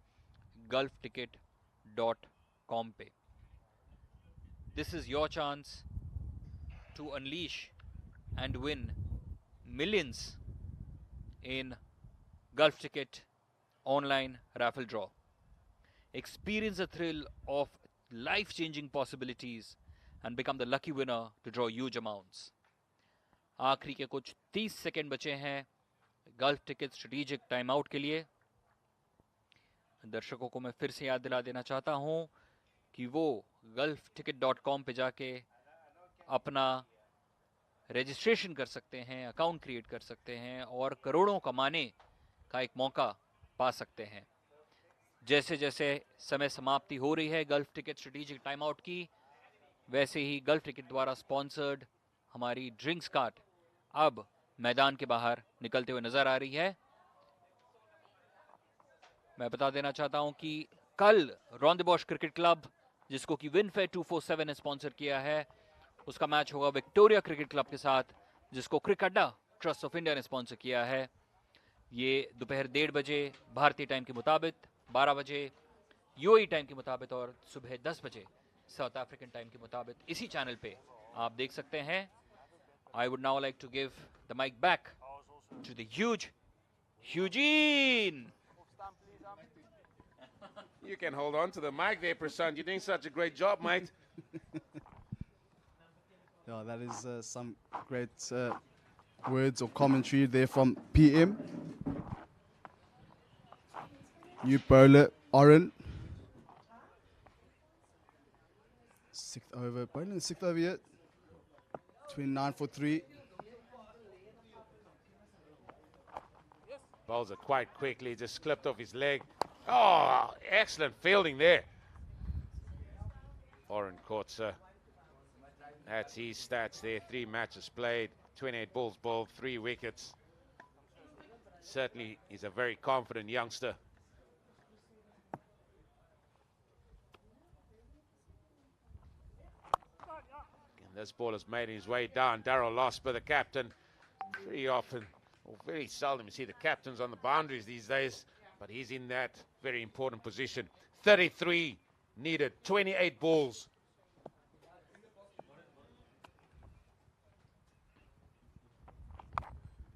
gulfticket.com पे। This is your chance to unleash and win millions in Gulf Ticket online raffle draw. Experience the thrill of life-changing possibilities and become the lucky winner to draw huge amounts. आखिरी के कुछ 30 second बचे हैं gulf ticket strategic time out के लिए। दर्शकों को मैं फिर से याद दिला देना चाहता हूं कि वो gulfticket.com पे जाके अपना रजिस्ट्रेशन कर सकते हैं, अकाउंट क्रिएट कर सकते हैं और करोड़ों कमाने का एक मौका पा सकते हैं। जैसे जैसे समय समाप्ति हो रही है gulf ticket strategic time out की, वैसे ही गल्फ टिकट द्वारा स्पॉन्सर्ड हमारी ड्रिंक्स कार्ट अब मैदान के बाहर निकलते हुए नजर आ रही है। मैं बता देना चाहता हूं कि कल रॉन्देबॉश क्रिकेट क्लब, जिसको कि विनफेयर 247 ने स्पॉन्सर किया है, उसका मैच होगा विक्टोरिया क्रिकेट क्लब के साथ, जिसको क्रिकेडा ट्रस्ट ऑफ इंडिया ने स्पॉन्सर किया है। ये दोपहर 1:30 बजे भारतीय टाइम के मुताबिक, 12 बजे यूएई टाइम के मुताबिक और सुबह 10 बजे साउथ अफ्रीकन टाइम के मुताबिक इसी चैनल पे आप देख सकते हैं। I would now like to give the mic back to the huge Eugene. You can hold on to the mic there, Prasant. You're doing such a great job, mate. Yeah, that is some great words or commentary there from PM. New bowler, Oren. Sixth over, bowling sixth over here. 29 for 3. Bowls it quite quickly, just clipped off his leg. Oh, excellent fielding there. Oren Courtser. That's his stats there. 3 matches played, 28 balls bowled, 3 wickets. Certainly, he's a very confident youngster. And this ball has made his way down. Darryl Losper, the captain. Very often, or very seldom, you see the captains on the boundaries these days, but he's in that very important position. 33 needed, 28 balls.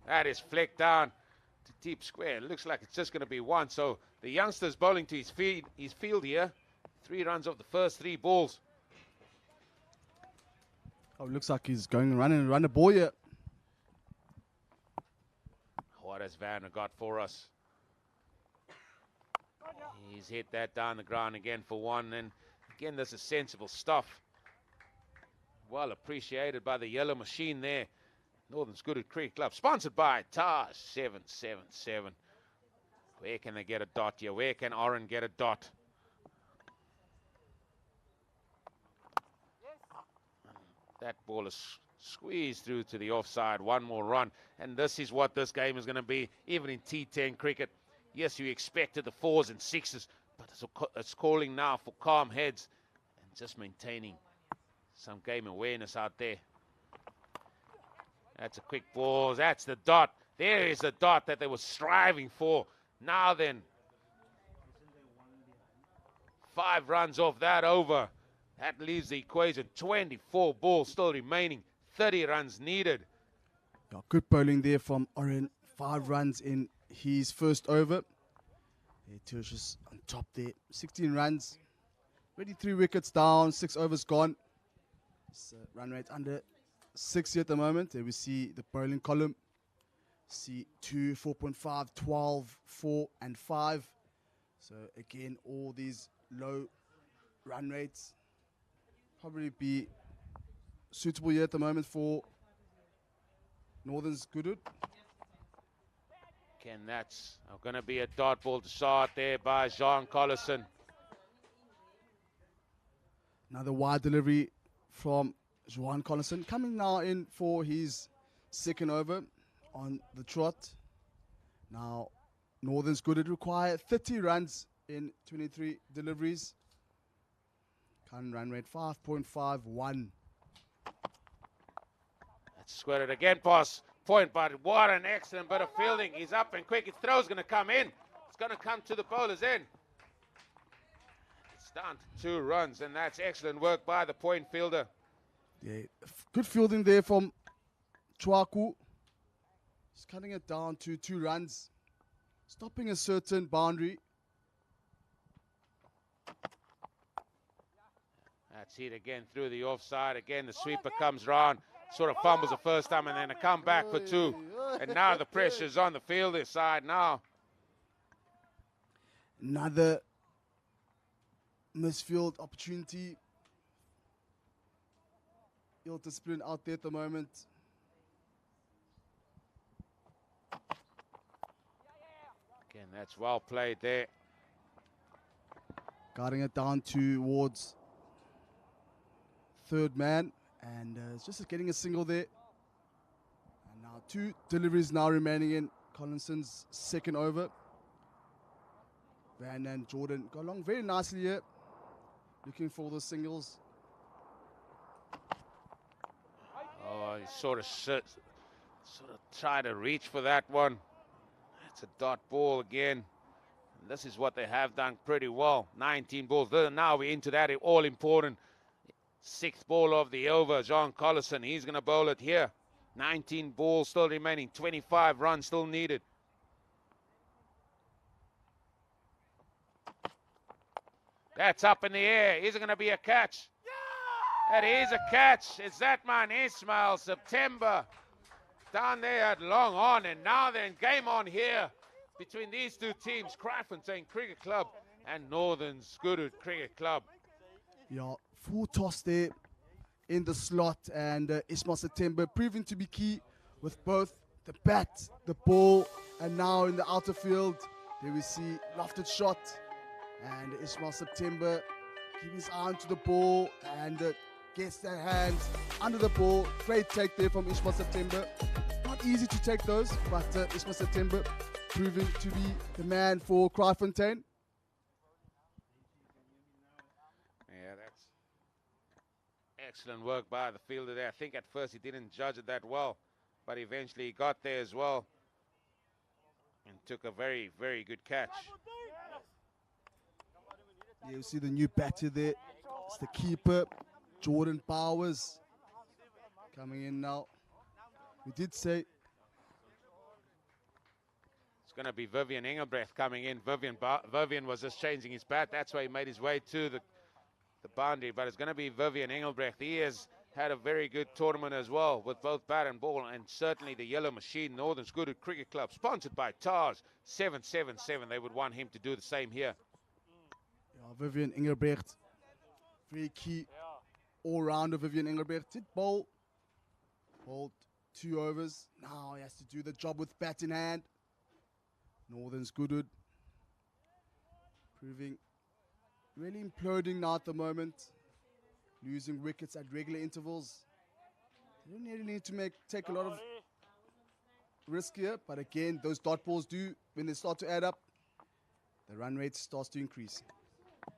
That is flicked down to deep square. It looks like it's just going to be one. So the youngster's bowling to his field here. 3 runs off the first 3 balls. Oh, it looks like he's going and run a ball here. What has Vanner got for us? He's hit that down the ground again for 1. And again, this is sensible stuff. Well appreciated by the yellow machine there. Northern's Goodwood Cricket Club, sponsored by TAR 777. Where can they get a dot here? Where can Oren get a dot? That ball is squeezed through to the offside. 1 more run. And this is what this game is going to be, even in T10 cricket. Yes, you expected the 4s and 6s, but it's calling now for calm heads and just maintaining some game awareness out there. That's a quick ball. That's the dot. There is the dot that they were striving for. Now then, 5 runs off that over. That leaves the equation. 24 balls still remaining. 30 runs needed. Yeah, good bowling there from Oren. 5 runs in his first over. Tertius on top there. 16 runs. Already 3 wickets down. 6 overs gone. Run rate under 60 at the moment. There we see the bowling column. See 2, 4.5, 12, 4 and 5. So again, all these low run rates probably be suitable here at the moment for Northern's Goodwood. Again, that's going to be a dot ball to start there by Jean Collison. Another wide delivery from Juan Collison, coming now in for his second over on the trot. Now, Northern's Goodwood require 30 runs in 23 deliveries. Current run rate 5.51. That's squared again, past point, but what an excellent bit of fielding. He's up and quick. His throw's going to come in. It's going to come to the bowler's end. It's down to 2 runs, and that's excellent work by the point fielder. Yeah, good fielding there from Chwaku. He's cutting it down to 2 runs, stopping a certain boundary. That's hit again through the offside. Again, the sweeper comes round, sort of fumbles the first time, and then a comeback for 2. And now the pressure's on the fielder side now. Another misfield opportunity. Ill discipline out there at the moment. Again, that's well played there. Guarding it down towards third man. And it's just getting a single there. And now 2 deliveries now remaining in Collinson's second over. Van and Jordan go along very nicely here. Looking for the singles. Oh, he sort of tried to reach for that one. It's a dot ball again. And this is what they have done pretty well. 19 balls. Now we're into that all-important 6th ball of the over. John Collison, he's going to bowl it here. 19 balls still remaining. 25 runs still needed. That's up in the air. Is it going to be a catch? That is a catch. It's that man, Ismail September. Down there at long on, and now they're in game on here between these two teams, Kraaifontein Cricket Club and Northern's Goodwood Cricket Club. Yeah, full toss there in the slot, and Ismail September proving to be key with both the bat, the ball, and now in the outer field, there we see lofted shot, and Ismail September keeping his eye onto the ball and gets their hands under the ball. Great take there from Ismail September. Not easy to take those, but Ismail September proving to be the man for Kraaifontein. Yeah, that's excellent work by the fielder there. I think at first he didn't judge it that well, but eventually he got there as well and took a very, very good catch. Yeah, you see the new batter there. It's the keeper, Jordan Powers, coming in now. We did say it's going to be Vivian Engelbrecht coming in. Vivian was just changing his bat. That's why he made his way to the boundary. But it's going to be Vivian Engelbrecht. He has had a very good tournament as well with both bat and ball. And certainly the Yellow Machine, Northern's Goodwood Cricket Club, sponsored by TARS 777. They would want him to do the same here. Yeah, Vivian Engelbrecht, very key all-rounder. Vivian Engelbrecht did bowled 2 overs. Now he has to do the job with bat in hand. Northern's Goodwood proving really imploding now at the moment, losing wickets at regular intervals. They don't really need to take a lot of risk here, but again, those dot balls do, when they start to add up, the run rate starts to increase.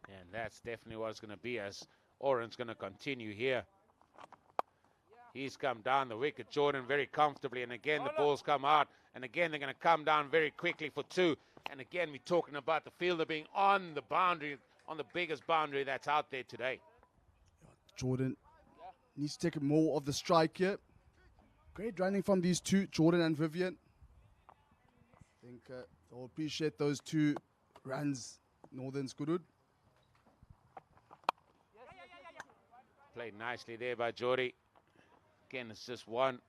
And that's definitely what it's going to be as Oren's going to continue here. He's come down the wicket, Jordan, very comfortably. And again, the balls come out. And again, they're going to come down very quickly for 2. And again, we're talking about the fielder being on the boundary, on the biggest boundary that's out there today. Jordan needs to take more of the strike here. Great running from these two, Jordan and Vivian. I think they'll appreciate those 2 runs, Northern's Goodwood. Played nicely there by Jody. Again, it's just 1.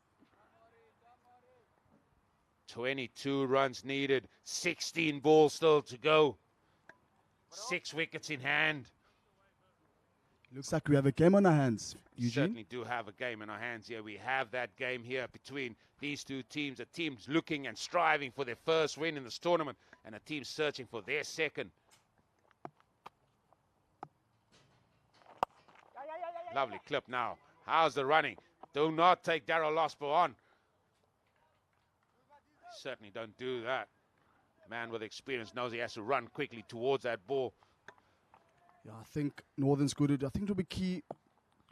22 runs needed. 16 balls still to go. 6 wickets in hand. Looks like we have a game on our hands, We Eugene. certainly do have a game in our hands here. We have that game here between these two teams. A team's looking and striving for their first win in this tournament, and a team searching for their second. Lovely clip now. How's the running? Do not take Darryl Lospo on. Certainly don't do that. Man with experience knows he has to run quickly towards that ball. Yeah, I think Northern's Goodwood, I think it'll be key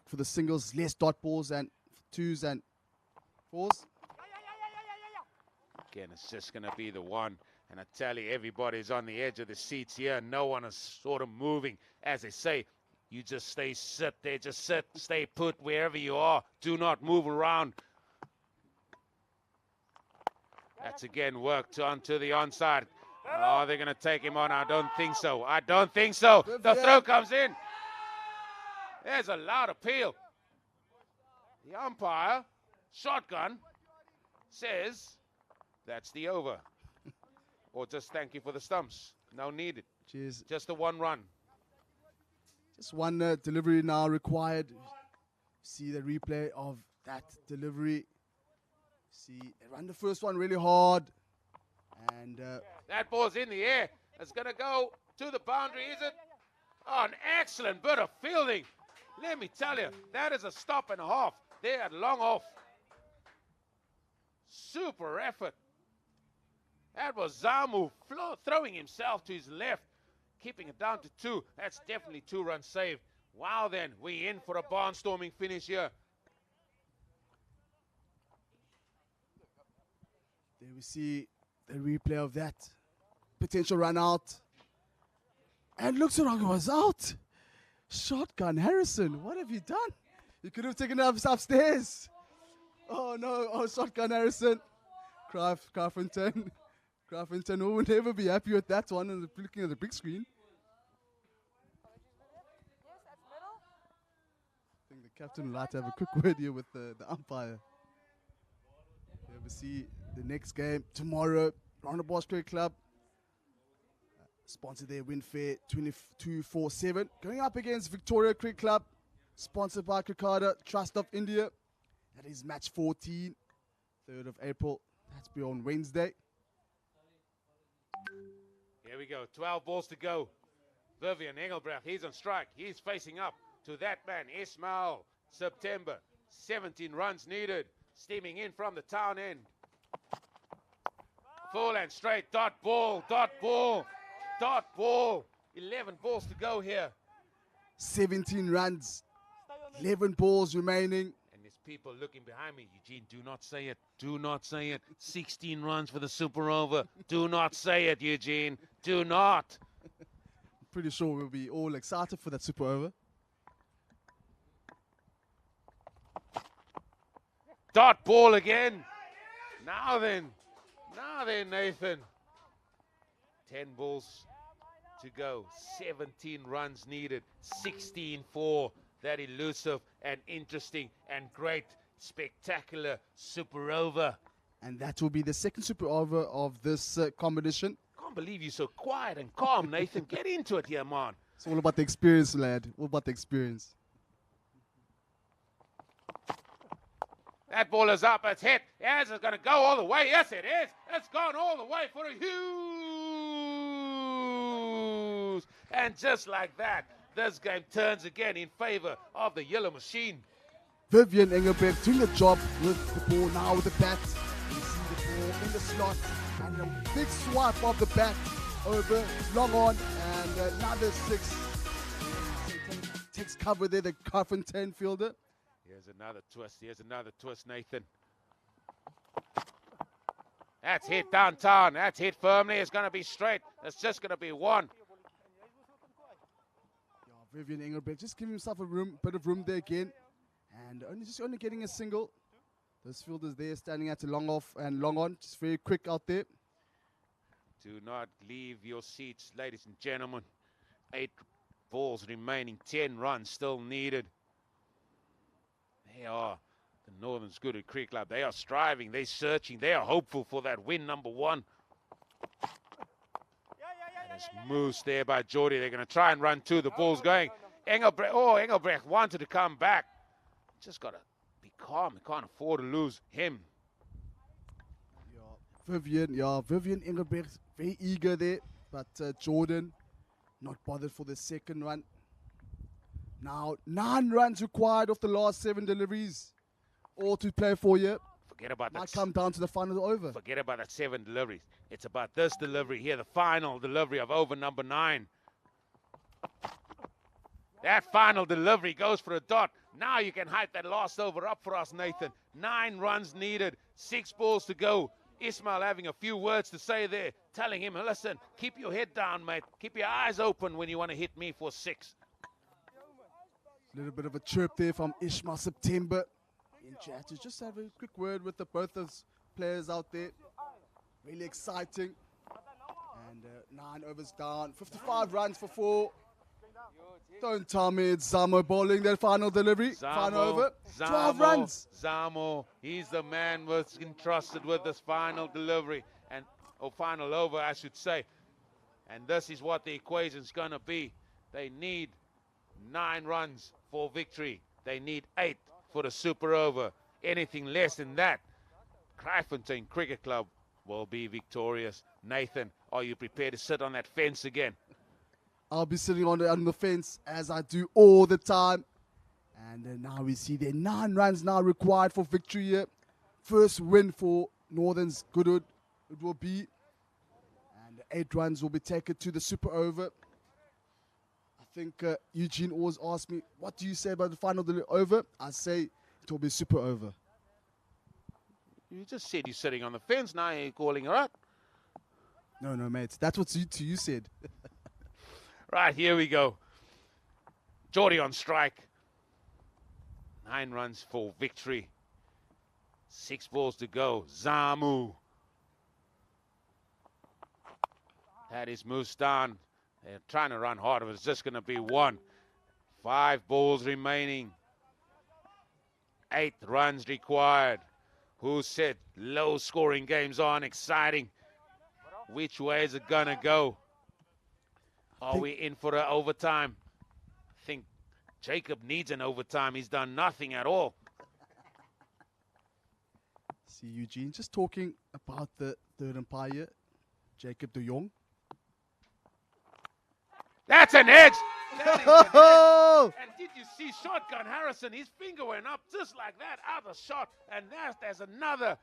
for the singles, less dot balls and 2s and 4s. Again, it's just going to be the 1. And I tell you, everybody's on the edge of the seats here. No one is sort of moving. As they say, you just sit there, just sit, stay put wherever you are. Do not move around. That's again worked onto the onside. Oh, they're going to take him on. I don't think so. I don't think so. The throw comes in. There's a loud appeal. The umpire, shotgun, says that's the over. Or just thank you for the stumps. No needed. Cheers. Just the 1 run. Just 1 delivery now required. See the replay of that delivery. See, they run the first one really hard. And that ball's in the air. It's going to go to the boundary, is it? Oh, an excellent bit of fielding. Let me tell you, that is a stop and a half there at long off. Super effort. That was Zamu throwing himself to his left, keeping it down to 2. That's definitely 2 runs saved. Wow, then, we in for a barnstorming finish here. There we see the replay of that potential run out. And looks like it was out. Shotgun Harrison, what have you done? You could have taken us upstairs. Oh no, oh Shotgun Harrison. Kraaifontein. Kraaifontein will never be happy with that one and looking at the big screen. Yes, that's middle. I think the captain would like to have a quick word here with the umpire. Here we see the next game tomorrow. Roundabout Cricket Club. Sponsored their Winfair 2247. Going up against Victoria Cricket Club. Sponsored by Cricada Trust of India. That is match 14. 3rd of April. That's be on Wednesday. Here we go. 12 balls to go. Vivian Engelbrecht, he's on strike. He's facing up to that man, Ismail September. 17 runs needed. Steaming in from the town end. Full and straight. Dot ball. Dot ball. Dot ball. 11 balls to go here. 17 runs. 11 balls remaining. And there's people looking behind me. Eugene, do not say it. Do not say it. 16 runs for the super over. Do not say it, Eugene. Do not. I'm pretty sure we'll be all excited for that super over. Dot ball again. Now then, Nathan. 10 balls to go. 17 runs needed. 16-4. That elusive and interesting and great, spectacular super over. And that will be the second super over of this competition. Can't believe you're so quiet and calm, Nathan. Get into it here, man. It's all about the experience, lad. All about the experience. That ball is up. It's hit. Yes, it's going to go all the way. Yes, it is. It's gone all the way for a huge. And just like that, this game turns again in favor of the yellow machine. Vivian Engelbrecht doing the job with the ball now with the bat. You see the ball in the slot and a big swipe of the bat over long on and another 6. Takes cover there, the Kraaifontein fielder. Here's another twist. Here's another twist, Nathan. That's hit downtown. That's hit firmly. It's going to be straight. It's just going to be 1. Vivian Engelbrecht just giving himself a bit of room there again. And only getting a single. Those fielders there standing at a long off and long on. Just very quick out there. Do not leave your seats, ladies and gentlemen. 8 balls remaining. 10 runs still needed. They are the Northern Goodwood Cricket Club. They are striving. They're searching. They are hopeful for that win, number 1. Moves there by Geordie. They're going to try and run 2. The ball's going. Engelbrecht wanted to come back. Just got to be calm. You can't afford to lose him. Vivian Engelbrecht very eager there. But Jordan not bothered for the second run. Now 9 runs required off the last 7 deliveries. All to play for you. Forget about that. Might come down to the final over. Forget about that 7 deliveries. It's about this delivery here, the final delivery of over number 9. That final delivery goes for a dot. Now you can hype that last over up for us, Nathan. 9 runs needed, 6 balls to go. Ismail having a few words to say there, telling him, listen, keep your head down, mate. Keep your eyes open when you want to hit me for 6. A little bit of a chirp there from Ismail September. In chat, to just have a quick word with both those players out there. Really exciting. And 9 overs down. 55 runs for 4. Don't tell me it's Zamo bowling that final delivery. Final over. 12 runs. Zamo, he's the man was entrusted with this final delivery. Or final over, I should say. And this is what the equation's going to be. They need 9 runs for victory. They need 8 for the super over. Anything less than that, Kraaifontein Cricket Club will be victorious. Nathan, are you prepared to sit on that fence again? I'll be sitting on the fence as I do all the time. And now we see there 9 runs now required for victory here. First win for Northern's Goodwood it will be. And 8 runs will be taken to the super over. I think Eugene always asks me, what do you say about the final over? I say it will be super over. You just said you're sitting on the fence. Now you're calling her up. No, mate. That's what you said. Right, here we go. Geordie on strike. 9 runs for victory. 6 balls to go. Zamu. That is Mustan. They're trying to run hard, but it's just going to be 1. 5 balls remaining. 8 runs required. Who said low-scoring games aren't exciting? Which way is it going to go? Are we in for an overtime? I think Jacob needs an overtime. He's done nothing at all. See, Eugene, just talking about the third umpire, Jacob de Jong. That's an edge. That is an edge. And did you see Shotgun Harrison? His finger went up just like that, out of shot. And there's another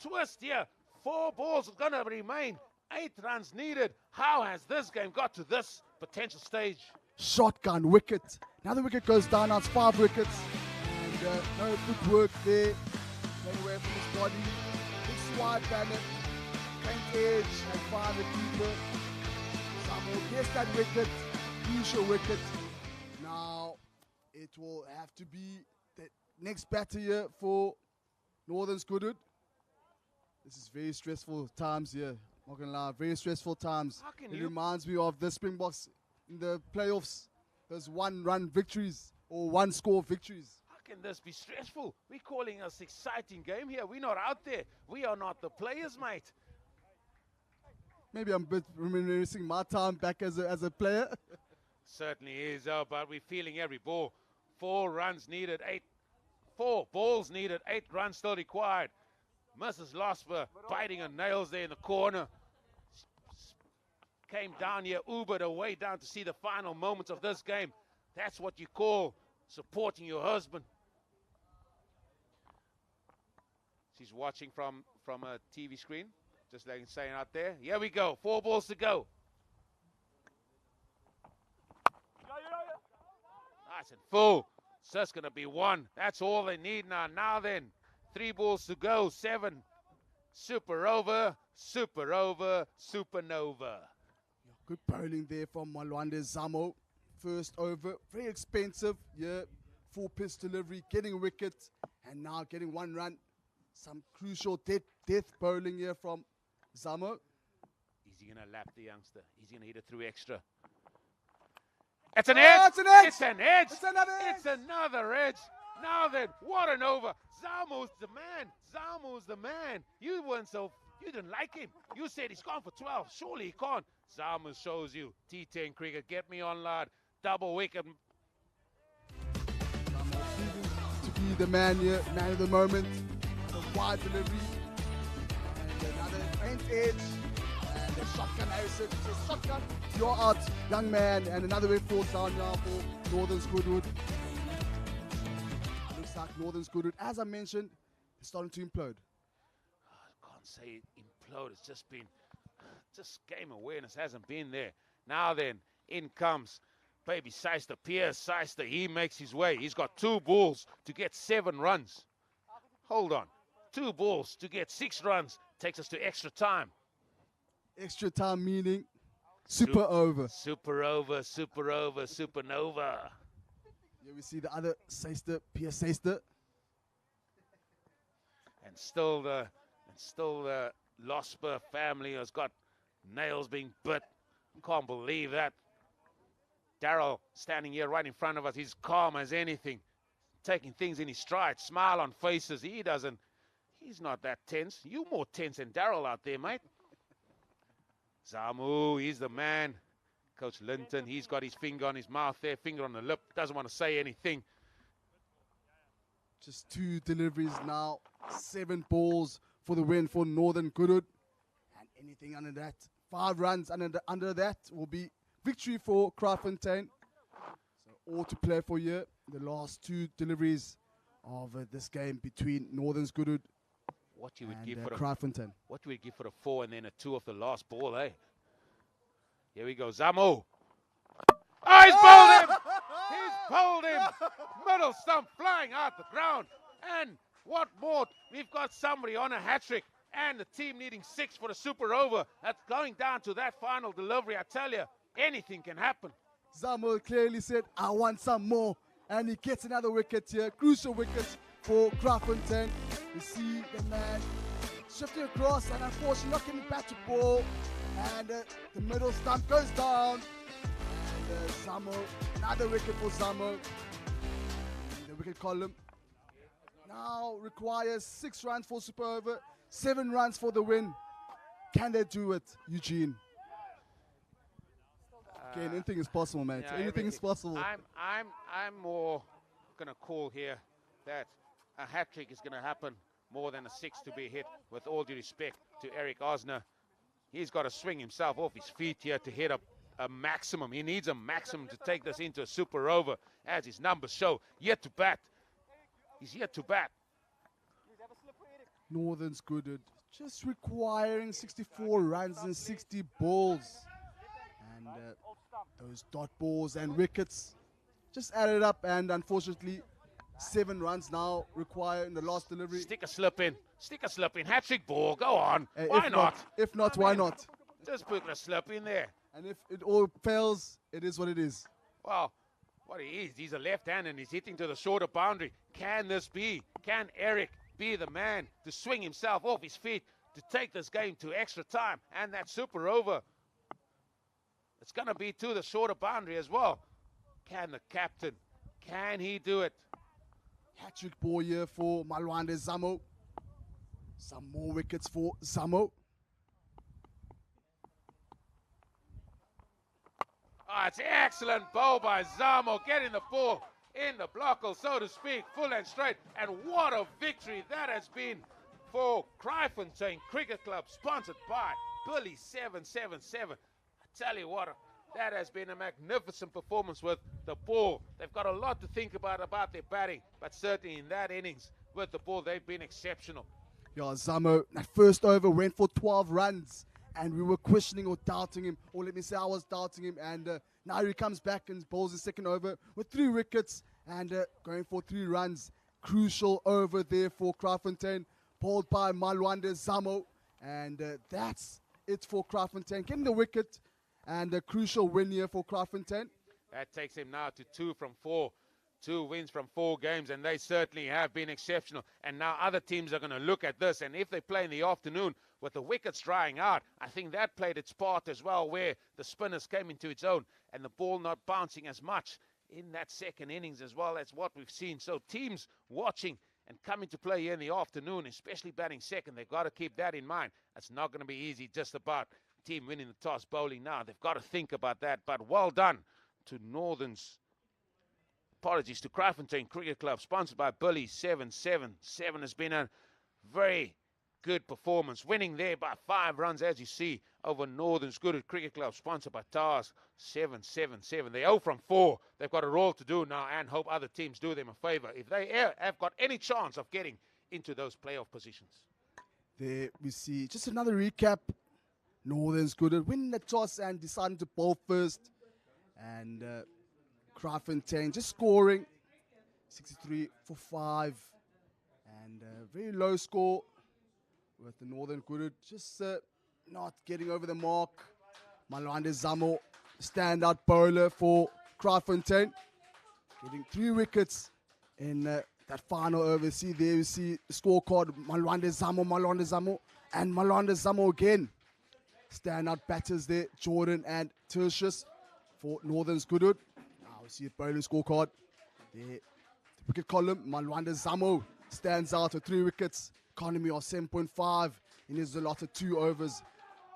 twist here. 4 balls are going to remain. 8 runs needed. How has this game got to this potential stage? Shotgun wicket. Now the wicket goes down. Now it's 5 wickets. And no footwork there. Going away from his body. Big wide banner. Faint edge and find the keeper. Samuel gets that wicket. Crucial wicket. Now it will have to be the next batter here for Northern's Goodwood. This is very stressful times here. Not gonna lie, very stressful times. It reminds me of the Springboks in the playoffs. Those 1-run victories or 1-score victories. How can this be stressful? We're calling us exciting game here. We're not out there. We are not the players, mate. Maybe I'm a bit reminiscing my time back as a player. Certainly is, but we're feeling every ball. 4 runs needed, 4 balls needed, 8 runs still required. Mrs. Losper biting her nails there in the corner. Came down here, Ubered away down to see the final moments of this game. That's what you call supporting your husband. She's watching from a TV screen, just like saying out there. Here we go, 4 balls to go. Nice and full. It's just going to be 1. That's all they need now. Now then, 3 balls to go. 7. Super over, supernova. Good bowling there from Malwande Zamo. First over, very expensive. Yeah, 4-pitch delivery, getting a wicket, and now getting 1 run. Some crucial death bowling here from Zamo. Is he going to lap the youngster? He's going to hit it through extra. It's an edge. It's an edge. It's an edge. It's another edge. It's another edge. Now then, what an over. Zamu's the man. Zamu's the man. You didn't like him. You said he's gone for 12. Surely he can't. Zamu shows you. T10 cricket. Get me on, lad. Double wicket. Zamu to be the man here, man of the moment. A wide delivery. And another faint edge. And the shotgun Harrison. Says, shotgun, you're out, young man. And another way falls down now for Northern's Goodwood. Looks like Northern's Goodwood, as I mentioned, is starting to implode. I can't say implode. It's just been, game awareness hasn't been there. Now then, in comes baby Seister, Pierce Seister. He makes his way. He's got 2 balls to get 7 runs. Hold on. 2 balls to get 6 runs. Takes us to extra time. Extra time meaning super over. Super over, supernova. Here we see the other Seister, Pierce Seister. And still the Losper family has got nails being bit. Can't believe that. Darryl standing here right in front of us. He's calm as anything. Taking things in his stride. Smile on faces. He's not that tense. You more tense than Darryl out there, mate. Zamu, he's the man. Coach Linton, he's got his finger on his mouth there, finger on the lip. Doesn't want to say anything. Just 2 deliveries now. 7 balls for the win for Northern Goodwood. And anything under that, 5 runs under that will be victory for Kraaifontein. So all to play for here. The last 2 deliveries of this game between Northern's Goodwood What you would and give for a Kraaifontein. What do we give for a 4 and then a 2 of the last ball, eh? Here we go, Zamo. Oh, he's bowled him! He's bowled him! Middle stump flying out the ground. And what more? We've got somebody on a hat-trick and the team needing 6 for a super over. That's going down to that final delivery. I tell you, anything can happen. Zamo clearly said, I want some more. And he gets another wicket here. Crucial wicket for Kraaifontein. You see the man shifting across and unfortunately not getting back to ball. And the middle stump goes down. And Zamo, another wicket for Zamo. The wicket column now requires 6 runs for super over, 7 runs for the win. Can they do it, Eugene? Again, anything is possible, mate. Yeah, Anything is possible. I'm more going to call here that a hat-trick is going to happen more than a 6 to be hit, with all due respect to Eric Osner. He's got to swing himself off his feet here to hit a maximum. He needs a maximum to take this into a super over, as his numbers show. Yet to bat. He's yet to bat. Northern's Goodwood just requiring 64 runs and 60 balls. And those dot balls and wickets just added up, and unfortunately 7 runs now require in the last delivery. Stick a slip in. Stick a slip in. Hat-trick ball. Go on. Why not? If not, why not? Just put a slip in there. And if it all fails, it is what it is. Well, what he is, he's a left-hander and he's hitting to the shorter boundary. Can this be? Can Eric be the man to swing himself off his feet to take this game to extra time and that super over? It's going to be to the shorter boundary as well. Can the captain, can he do it? Hat-trick ball here for Malwande Zamo. Some more wickets for Zamo. Oh, it's excellent bowl by Zamo, getting the ball in the blockle, so to speak, full and straight. And what a victory that has been for Kraaifontein Cricket Club, sponsored by Billy 777. I tell you what, that has been a magnificent performance with the ball. They've got a lot to think about their batting, but certainly in that innings with the ball, they've been exceptional. Yeah, Zamo, that first over went for 12 runs. And we were questioning or doubting him, or let me say I was doubting him. And now he comes back and bowls his second over with 3 wickets and going for 3 runs. Crucial over there for Kraaifontein, bowled by Malwande Zamo. And that's it for Kraaifontein, getting the wicket and a crucial win here for Kraaifontein. That takes him now to 2 from 4. 2 wins from 4 games, and they certainly have been exceptional. And now other teams are going to look at this, and if they play in the afternoon with the wickets drying out, I think that played its part as well, where the spinners came into its own and the ball not bouncing as much in that second innings as well. That's what we've seen. So teams watching and coming to play here in the afternoon, especially batting second, they've got to keep that in mind. It's not going to be easy just about team winning the toss bowling now. They've got to think about that. But well done to Northern's. Apologies to Kraaifontein Cricket Club, sponsored by Billy 777. Has been a very good performance, winning there by 5 runs, as you see, over Northern's Goodwood Cricket Club, sponsored by Tars 777. They're 0 from 4. They've got a role to do now, and hope other teams do them a favor if they have got any chance of getting into those playoff positions. There we see just another recap. Northern's Goodwood winning the toss and deciding to bowl first. And Kraaifontein just scoring 63 for 5. And very low score with the Northern Goodwood just not getting over the mark. Malwande Zamo, standout bowler for Kraaifontein, getting 3 wickets in that final over. See there, you see the scorecard. Malwande Zamo, and Malwande Zamo again. Standout batters there, Jordan and Tertius for Northern's Goodwood. Now we see a bowling scorecard. There, the wicket column, Malwande Zamo stands out with 3 wickets. Economy of 7.5 in his allotted 2 overs.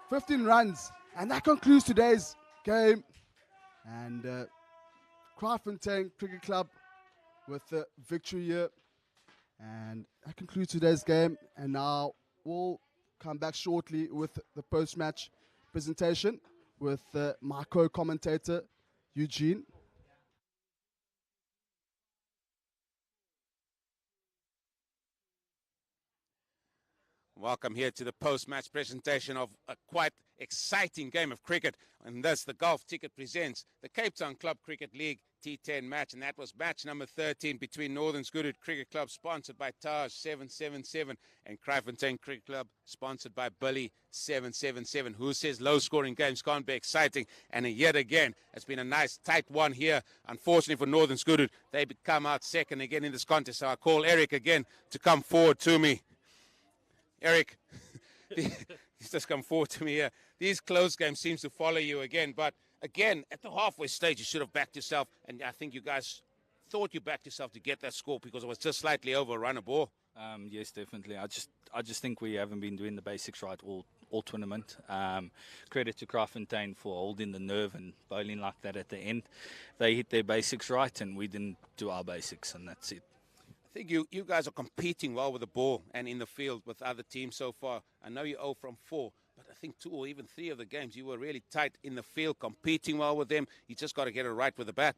15 runs. And that concludes today's game. And Kraaifontein Cricket Club with the victory here. And that concludes today's game. And now we'll come back shortly with the post-match presentation with my co-commentator, Eugene. Welcome here to the post-match presentation of a quite exciting game of cricket. And thus, the Golf Ticket presents the Cape Town Club Cricket League T10 match. And that was match number 13 between Northern's Goodwood Cricket Club, sponsored by Taj 777, and Kraaifontein Cricket Club, sponsored by Billy 777. Who says low-scoring games can't be exciting? And yet again, it's been a nice, tight one here. Unfortunately for Northern's Goodwood, they come out second again in this contest. So I call Eric again to come forward to me. Eric, he's just come forward to me here. These close games seems to follow you again. But again, at the halfway stage, you should have backed yourself. And I think you guys thought you backed yourself to get that score because it was just slightly over a run a ball. Yes, definitely. I just think we haven't been doing the basics right all tournament. Credit to Kraaifontein for holding the nerve and bowling like that at the end. They hit their basics right, and we didn't do our basics, and that's it. I think you guys are competing well with the ball and in the field with other teams so far. I know you 0 from 4, but I think 2 or even 3 of the games you were really tight in the field, competing well with them. You just got to get it right with the bat.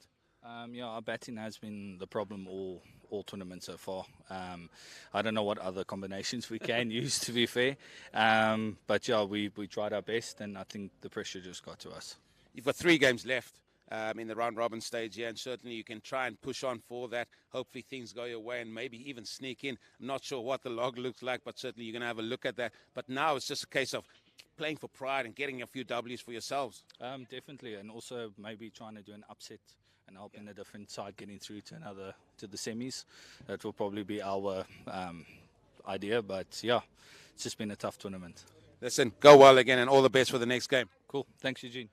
Yeah, our batting has been the problem all tournament so far. I don't know what other combinations we can use, to be fair. But yeah, we tried our best, and I think the pressure just got to us. You've got 3 games left in the round-robin stage here, and certainly you can try and push on for that. Hopefully things go your way and maybe even sneak in. I'm not sure what the log looks like, but certainly you're going to have a look at that. But now it's just a case of playing for pride and getting a few W's for yourselves. Definitely, and also maybe trying to do an upset and helping a different side getting through to the semis. That will probably be our idea, but yeah, it's just been a tough tournament. Listen, go well again, and all the best for the next game. Cool, thanks, Eugene.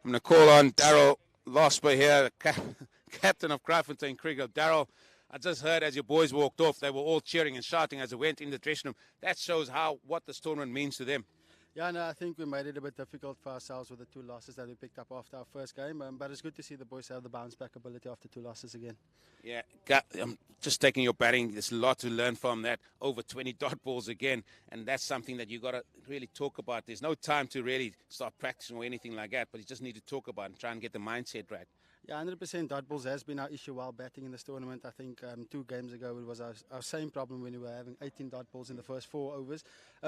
I'm going to call on Daryl Losper here, captain of Kraaifontein Cricket. Daryl, I just heard as your boys walked off, they were all cheering and shouting as they went in the dressing room. That shows what this tournament means to them. Yeah, no, I think we made it a bit difficult for ourselves with the 2 losses that we picked up after our first game. But it's good to see the boys have the bounce-back ability after 2 losses again. Yeah, just taking your batting, there's a lot to learn from that. Over 20 dot balls again, and that's something that you got to really talk about. There's no time to really start practicing or anything like that, but you just need to talk about it and try and get the mindset right. Yeah, 100% dot balls has been our issue while batting in this tournament. I think 2 games ago it was our same problem when we were having 18 dot balls in the first 4 overs.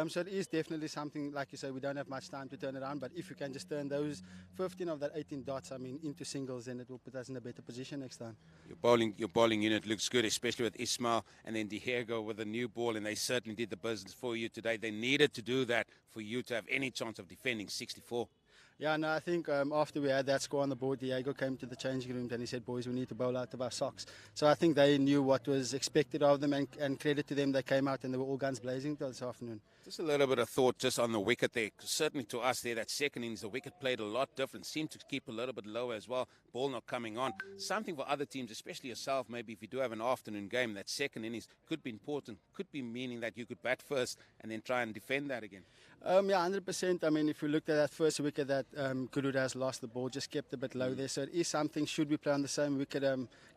So it is definitely something, like you say, we don't have much time to turn it around, but if you can just turn those 15 of that 18 dots, into singles, then it will put us in a better position next time. Your bowling unit looks good, especially with Ismail and then Diego with a new ball, and they certainly did the business for you today. They needed to do that for you to have any chance of defending 64. Yeah, no, I think after we had that score on the board, Diego came to the changing room and he said, boys, we need to bowl out of our socks. So I think they knew what was expected of them, and credit to them, they came out and they were all guns blazing this afternoon. Just a little bit of thought just on the wicket there. Certainly to us there, that second innings, the wicket played a lot different. Seemed to keep a little bit lower as well. Ball not coming on. Something for other teams, especially yourself, maybe if you do have an afternoon game, that second innings could be important. Could be meaning that you could bat first and then try and defend that again. Yeah, 100%. If you looked at that first wicket that Goodwood has lost, the ball just kept a bit low there. So it is something, should we play on the same wicket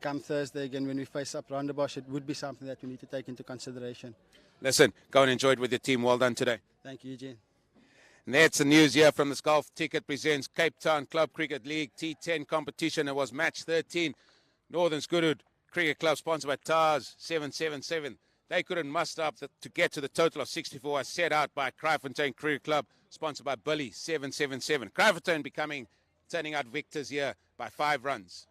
come Thursday again when we face up Rondebosch, it would be something that we need to take into consideration. Listen, go and enjoy it with your team. Well done today. Thank you, Eugene. And that's the news here from the Golf Ticket presents Cape Town Club Cricket League T10 competition. It was match 13. Northern's Goodwood Cricket Club, sponsored by Tars 777. They couldn't muster up to get to the total of 64 as set out by Kraaifontein Cricket Club, sponsored by Billy 777. Kraaifontein turning out victors here by 5 runs.